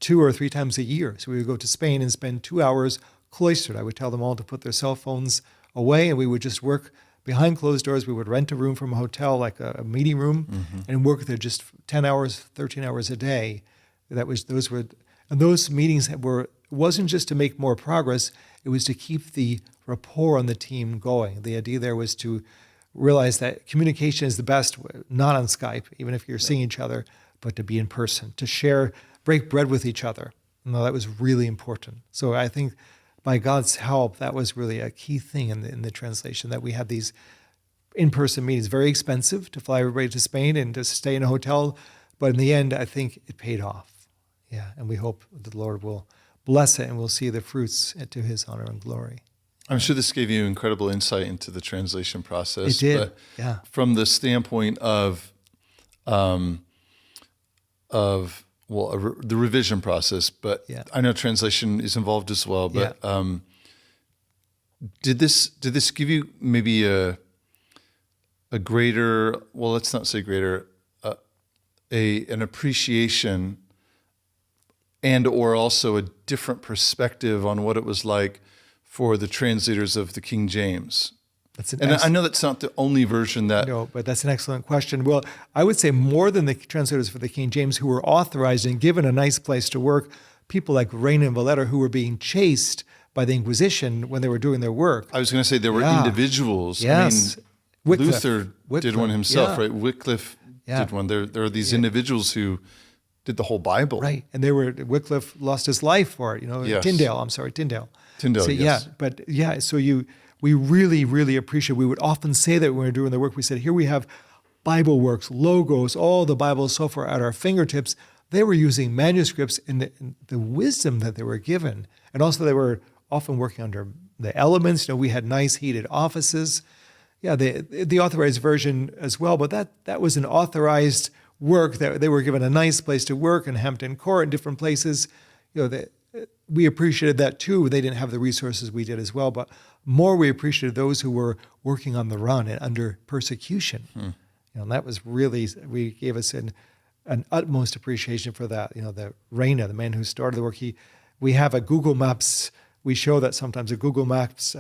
2 or 3 times a year. So we would go to Spain and spend 2 hours cloistered. I would tell them all to put their cell phones away, and we would just work behind closed doors. We would rent a room from a hotel, like a meeting room, and work there just 10 hours, 13 hours a day. Those meetings wasn't just to make more progress, it was to keep the rapport on the team going. The idea there was to realize that communication is the best, not on Skype, even if you're seeing each other, but to be in person, to share, break bread with each other. That was really important. So I think by God's help, that was really a key thing in the translation, that we had these in-person meetings. Very expensive to fly everybody to Spain and to stay in a hotel, but in the end, I think it paid off. Yeah, and we hope the Lord will bless it and we'll see the fruits to his honor and glory. I'm sure this gave you incredible insight into the translation process. It did, but yeah. From the standpoint of the revision process, but Yeah. I know translation is involved as well. But did this give you maybe a greater? Well, let's not say greater, an appreciation and or also a different perspective on what it was like for the translators of the King James? I know that's not the only version that... No, but that's an excellent question. Well, I would say more than the translators for the King James who were authorized and given a nice place to work, people like Reina-Valera who were being chased by the Inquisition when they were doing their work. I was going to say there were individuals. Yes. I mean, Luther did one himself, right? Wycliffe did one. There are these individuals who did the whole Bible. Right. And Wycliffe lost his life for it, Yes. Tyndale. Tyndale, So, yes. We really, really appreciate, we would often say that when we were doing the work, we said, here we have Bible works, logos, all the Bible software at our fingertips. They were using manuscripts in the wisdom that they were given. And also they were often working under the elements. We had nice heated offices. Yeah, the authorized version as well, but that was an authorized work that they were given a nice place to work in Hampton Court and different places. We appreciated that too. They didn't have the resources we did as well, but more we appreciated those who were working on the run and under persecution. And that was really, we gave us an utmost appreciation for that. The Reina, the man who started the work, we have a Google Maps, we show that sometimes, a Google Maps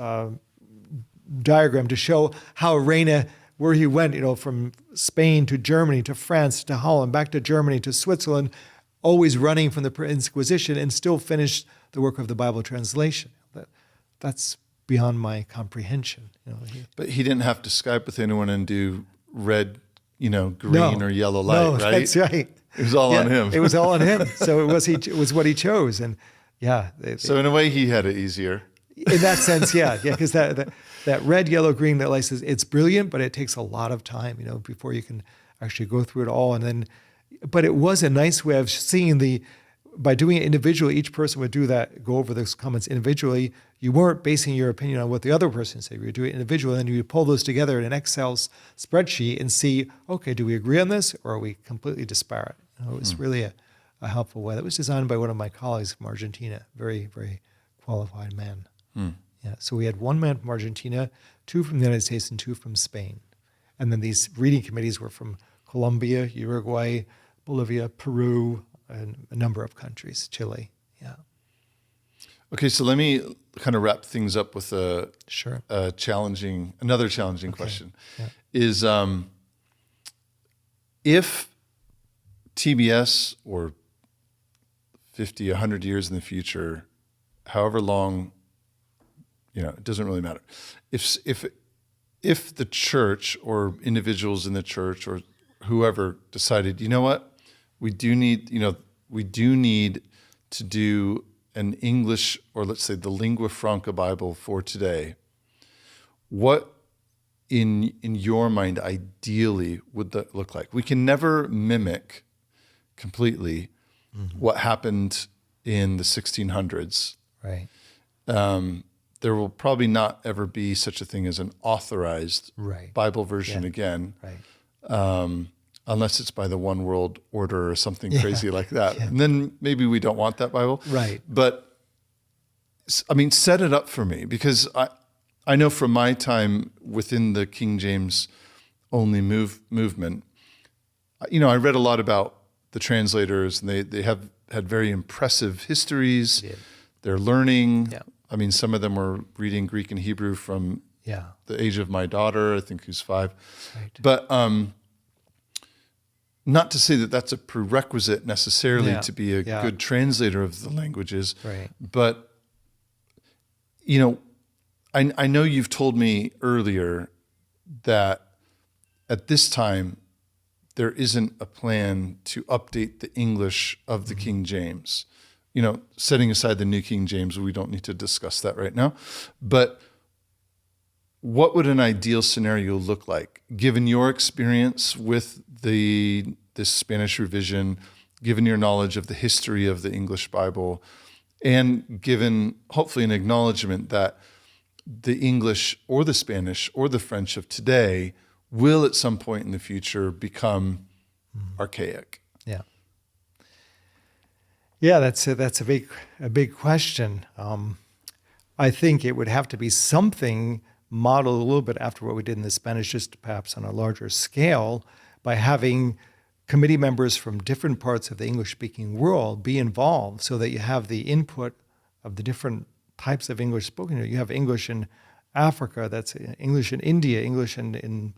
diagram to show how Reina, where he went, from Spain to Germany to France to Holland, back to Germany to Switzerland, always running from the Inquisition and still finished the work of the Bible translation. That's beyond my comprehension. But he didn't have to Skype with anyone and do red, green or yellow light, right? That's right. It was all on him. It was all on him. So it was what he chose. And so in a way he had it easier. In that sense, because that red, yellow, green, that license, it's brilliant, but it takes a lot of time, before you can actually go through it all. But it was a nice way of seeing by doing it individually, each person would go over those comments individually. You weren't basing your opinion on what the other person said. You would do it individually, and then you would pull those together in an Excel spreadsheet and see, okay, do we agree on this, or are we completely disparate? It was really a helpful way. That was designed by one of my colleagues from Argentina, very, very qualified man. Yeah. So we had one man from Argentina, 2 from the United States, and 2 from Spain. And then these reading committees were from Colombia, Uruguay, Bolivia, Peru, and a number of countries, Chile. Yeah. Okay, so let me kind of wrap things up with another challenging question. Yeah. Is if TBS or 50, 100 years in the future, however long, it doesn't really matter. If the church or individuals in the church or whoever decided, you know what, we do need to do an English, or let's say the lingua franca Bible for today, what in your mind ideally would that look like? We can never mimic completely what happened in the 1600s. Right. There will probably not ever be such a thing as an authorized Bible version again. Right. Unless it's by the One World Order or something crazy like that. Yeah. And then maybe we don't want that Bible. Right. But, set it up for me, because I know from my time within the King James only movement, I read a lot about the translators, and they have had very impressive histories. Yeah. They're learning. Yeah. Some of them were reading Greek and Hebrew from the age of my daughter, I think, who's 5. Right. But not to say that that's a prerequisite necessarily to be a good translator of the languages. Right. But, I know you've told me earlier that at this time, there isn't a plan to update the English of the King James. Setting aside the New King James, we don't need to discuss that right now. But what would an ideal scenario look like, given your experience with this Spanish revision, given your knowledge of the history of the English Bible, and given hopefully an acknowledgement that the English or the Spanish or the French of today will at some point in the future become archaic? Yeah. Yeah, that's a big question. I think it would have to be something modeled a little bit after what we did in the Spanish, just perhaps on a larger scale, by having committee members from different parts of the English-speaking world be involved so that you have the input of the different types of English spoken. You have English in Africa, that's English in India, English in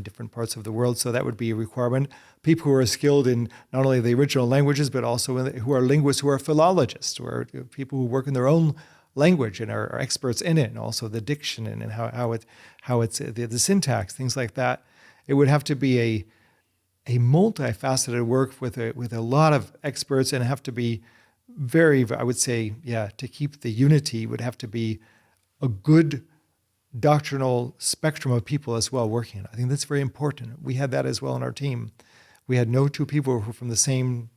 different parts of the world. So that would be a requirement. People who are skilled in not only the original languages, but also who are linguists, who are philologists, who are people who work in their own language and are experts in it, and also the diction and how it's the syntax, things like that. It would have to be a multifaceted work with a lot of experts, and have to be very, I would say, to keep the unity would have to be a good doctrinal spectrum of people as well working on it. I think that's very important. We had that as well in our team. We had no two people who were from the same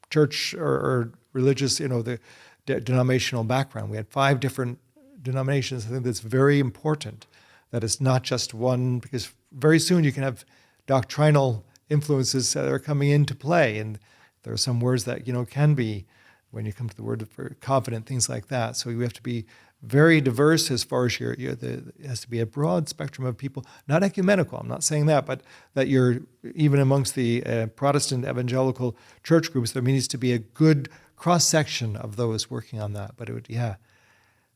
church or religious, the denominational background. We had 5 different denominations. I think that's very important, that it's not just one, because very soon you can have doctrinal influences that are coming into play, and there are some words that can be, when you come to the word for confident, things like that. So you have to be very diverse as far as it has to be a broad spectrum of people, not ecumenical, I'm not saying that, but that you're, even amongst the Protestant evangelical church groups, there needs to be a good cross-section of those working on that. But it would,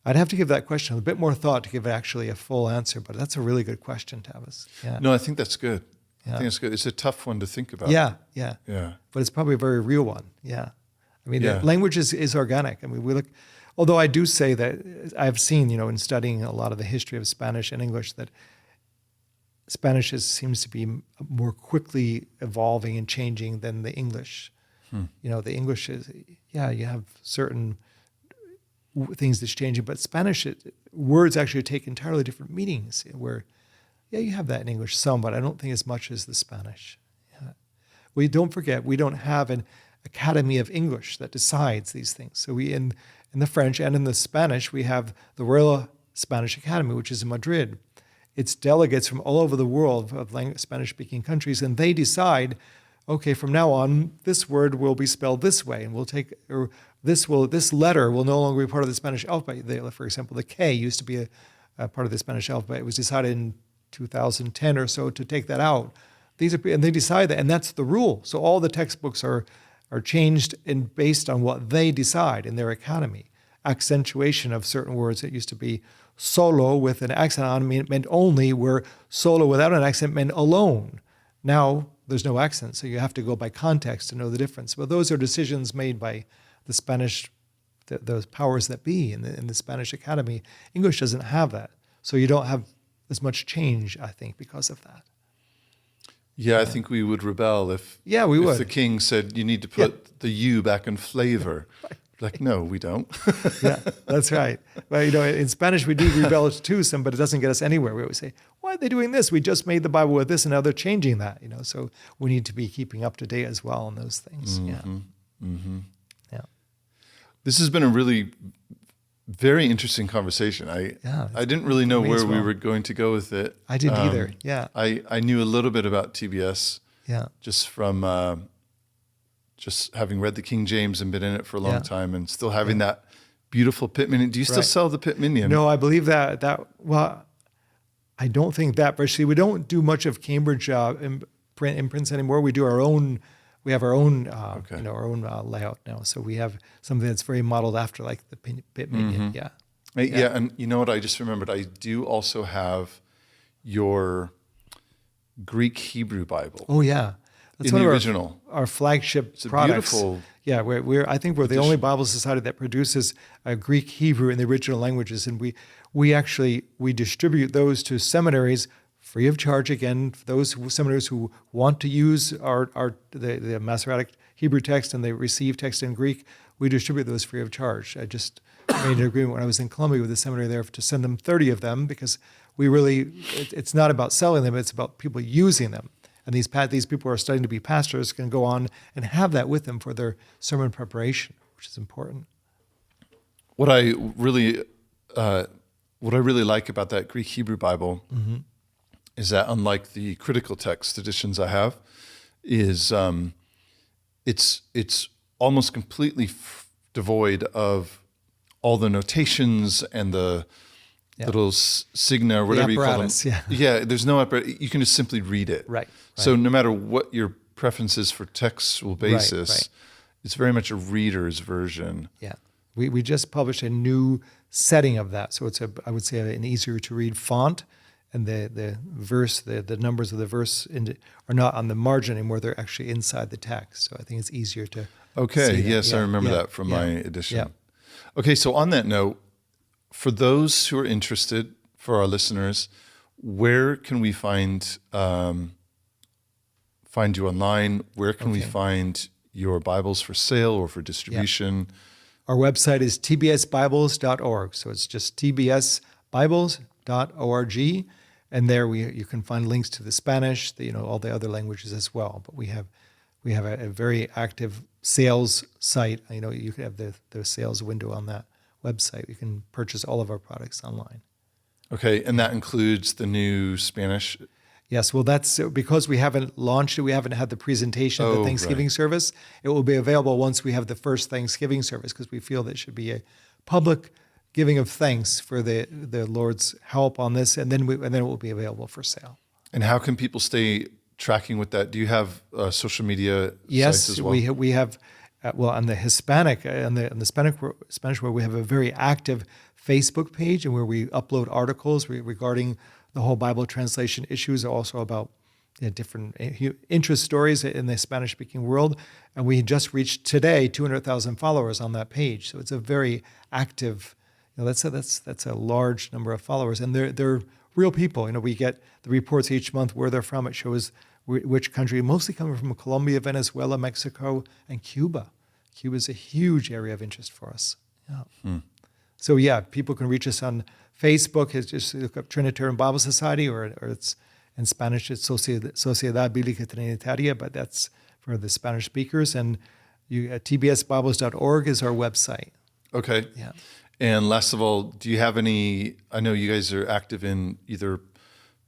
I'd have to give that question a bit more thought to give it actually a full answer, but that's a really good question, Tavis. Yeah. No, I think that's good. Yeah. I think it's good. It's a tough one to think about. Yeah. But it's probably a very real one. Yeah. I mean, language is organic. I mean, we look, although I do say that I've seen, in studying a lot of the history of Spanish and English, that Spanish seems to be more quickly evolving and changing than the English. The English is, you have certain things that's changing, but Spanish, words actually take entirely different meanings, where, you have that in English some, but I don't think as much as the Spanish. Yeah. We don't forget, we don't have an Academy of English that decides these things. So we, in the French and in the Spanish, we have the Royal Spanish Academy, which is in Madrid. It's delegates from all over the world of Spanish-speaking countries, and they decide, okay, from now on, this word will be spelled this way, and we'll take, or this letter will no longer be part of the Spanish alphabet. For example, the K used to be a part of the Spanish alphabet. It was decided in 2010 or so to take that out. And they decide that, and that's the rule. So all the textbooks are changed based on what they decide in their academy. Accentuation of certain words that used to be solo with an accent on meant only, where solo without an accent meant alone. Now there's no accent, so you have to go by context to know the difference. But those are decisions made by the Spanish, those powers that be in the Spanish Academy. English doesn't have that, so you don't have as much change, I think, because of that. Yeah, I think we would rebel if would. The king said you need to put the U back in flavor. Right. Like, no, we don't. Yeah, that's right. Well, in Spanish we do rebel too, but it doesn't get us anywhere. We always say, why are they doing this? We just made the Bible with this, and now they're changing that. So we need to be keeping up to date as well on those things. Yeah. This has been a really very interesting conversation. I didn't really know where we were going to go with it. I didn't either. Yeah. I knew a little bit about TBS. Yeah. Just from just having read the King James and been in it for a long time, and still having that beautiful Pitt Minion. Do you still sell the Pitt Minion? No, I believe that I don't think that. Actually, we don't do much of Cambridge imprints anymore. We do our own. We have our own, our own layout now. So we have something that's very modeled after, like the Pitt Minion. Yeah, and you know what? I just remembered. I do also have your Greek Hebrew Bible. Oh yeah, that's in one the of original. Our flagship it's a products. Beautiful. Yeah, I think we're the only Bible society that produces Greek Hebrew in the original languages, and we distribute those to seminaries free of charge again. For those seminaries who want to use the Masoretic Hebrew text and they receive text in Greek, we distribute those free of charge. I just made an agreement when I was in Colombia with the seminary there to send them 30 of them because it's not about selling them, it's about people using them. And these people who are studying to be pastors can go on and have that with them for their sermon preparation, which is important. What I really like about that Greek Hebrew Bible is that, unlike the critical text editions I have, is it's almost completely devoid of all the notations and the little signa or whatever you call them. Yeah, there's no apparatus. You can just simply read it. Right. So no matter what your preferences for textual basis, it's very much a reader's version. Yeah. We just published a new setting of that. So it's I would say an easier to read font, and the verse, the numbers of the verse are not on the margin anymore. They're actually inside the text. So I think it's easier to see that. I remember that from my edition. Yeah. Okay, so on that note, for those who are interested, for our listeners, where can we find you online? Where can we find your Bibles for sale or for distribution? Our website is tbsbibles.org. So it's just tbsbibles.org. And there you can find links to the Spanish, all the other languages as well. But we have a very active sales site. You can have the sales window on that website. You can purchase all of our products online. Okay, and that includes the new Spanish? Yes, well, that's because we haven't launched it. We haven't had the presentation of the Thanksgiving service. It will be available once we have the first Thanksgiving service, because we feel that it should be a public giving of thanks for the Lord's help on this, and then it will be available for sale. And how can people stay tracking with that? Do you have social media sites as well? Yes, we have. On the Hispanic and the Spanish world, we have a very active Facebook page, and where we upload articles regarding the whole Bible translation issues, also about different interest stories in the Spanish-speaking world. And we just reached today 200,000 followers on that page. So it's a very active. That's a large number of followers, and they're real people. We get the reports each month where they're from. It shows which country, mostly coming from Colombia, Venezuela, Mexico, and Cuba. Cuba is a huge area of interest for us. Yeah. So people can reach us on Facebook. Just look up Trinitarian Bible Society, or it's in Spanish, it's Sociedad Bíblica Trinitaria, but that's for the Spanish speakers. And tbsbibles.org is our website. Okay. Yeah. And last of all, do you have any? I know you guys are active in either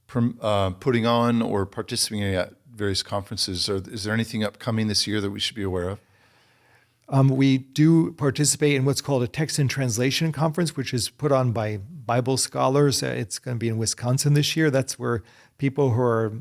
putting on or participating at various conferences. Is there anything upcoming this year that we should be aware of? We do participate in what's called a text and translation conference, which is put on by Bible scholars. It's going to be in Wisconsin this year. That's where people who are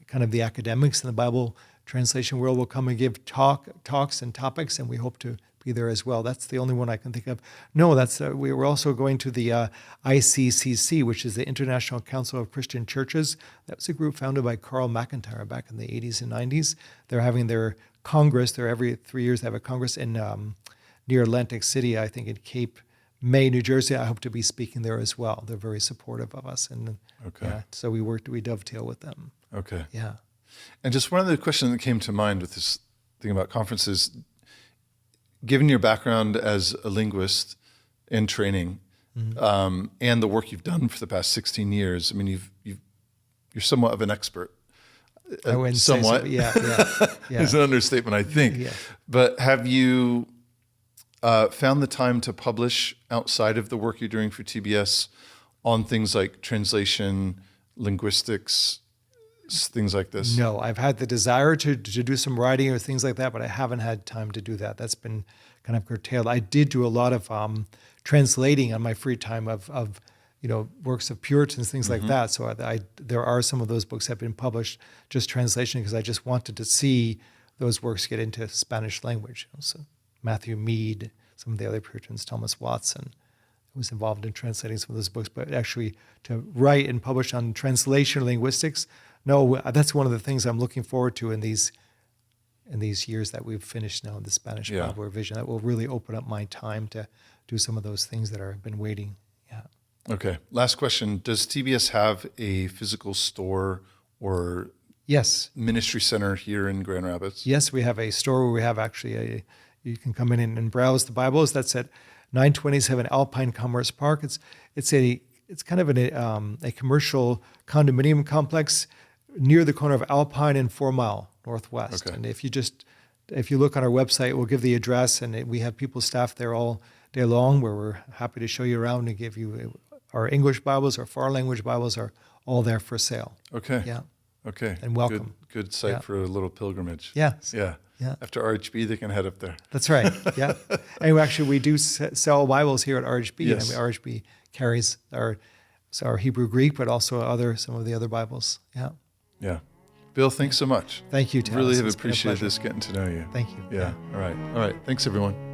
kind of the academics in the Bible translation world will come and give talks and topics, and we hope to be there as well. That's the only one I can think of. No, we're also going to the ICCC, which is the International Council of Christian Churches. That was a group founded by Carl McIntyre back in the 80s and 90s. They're having their Congress. They're every 3 years they have a Congress in near Atlantic City, I think in Cape May, New Jersey. I hope to be speaking there as well. They're very supportive of us, and so we dovetail with them. Okay. Yeah. And just one other question that came to mind with this thing about conferences. Given your background as a linguist in training, and the work you've done for the past 16 years, I mean, you're somewhat of an expert. I wouldn't somewhat. Say so. Yeah. It's an understatement, I think. Yeah. But have you found the time to publish outside of the work you're doing for TBS on things like translation, linguistics, things like this? No, I've had the desire to do some writing or things like that, but I haven't had time to do that. That's been kind of curtailed. I did do a lot of translating on my free time of works of Puritans, things like that. So there are some of those books that have been published, just translation, because I just wanted to see those works get into Spanish language. So Matthew Mead, some of the other Puritans, Thomas Watson, was involved in translating some of those books. But actually to write and publish on translation linguistics, no, that's one of the things I'm looking forward to in these years that we've finished now in the Spanish Bible revision. That will really open up my time to do some of those things that have been waiting. Yeah. Okay. Last question. Does TBS have a physical store or Yes. ministry center here in Grand Rapids? Yes, we have a store where we have actually you can come in and browse the Bibles. That's at 927 Alpine Commerce Park. It's kind of a commercial condominium complex near the corner of Alpine and 4 Mile Northwest. Okay. And if you look on our website, we'll give the address, and we have people staffed there all day long where we're happy to show you around and give you our English Bibles, our foreign language Bibles are all there for sale. Okay. Yeah. Okay. And welcome. Good site Yeah. for a little pilgrimage. Yes. Yeah. Yeah. After RHB, they can head up there. That's right. Yeah. And we do sell Bibles here at RHB. Yes. I mean, RHB carries our Hebrew Greek, but also some of the other Bibles. Yeah. Yeah. Bill, thanks so much. Thank you, Tavis. Really have It's been a appreciated pleasure. this, getting to know you. Thank you. Yeah. All right. Thanks, everyone.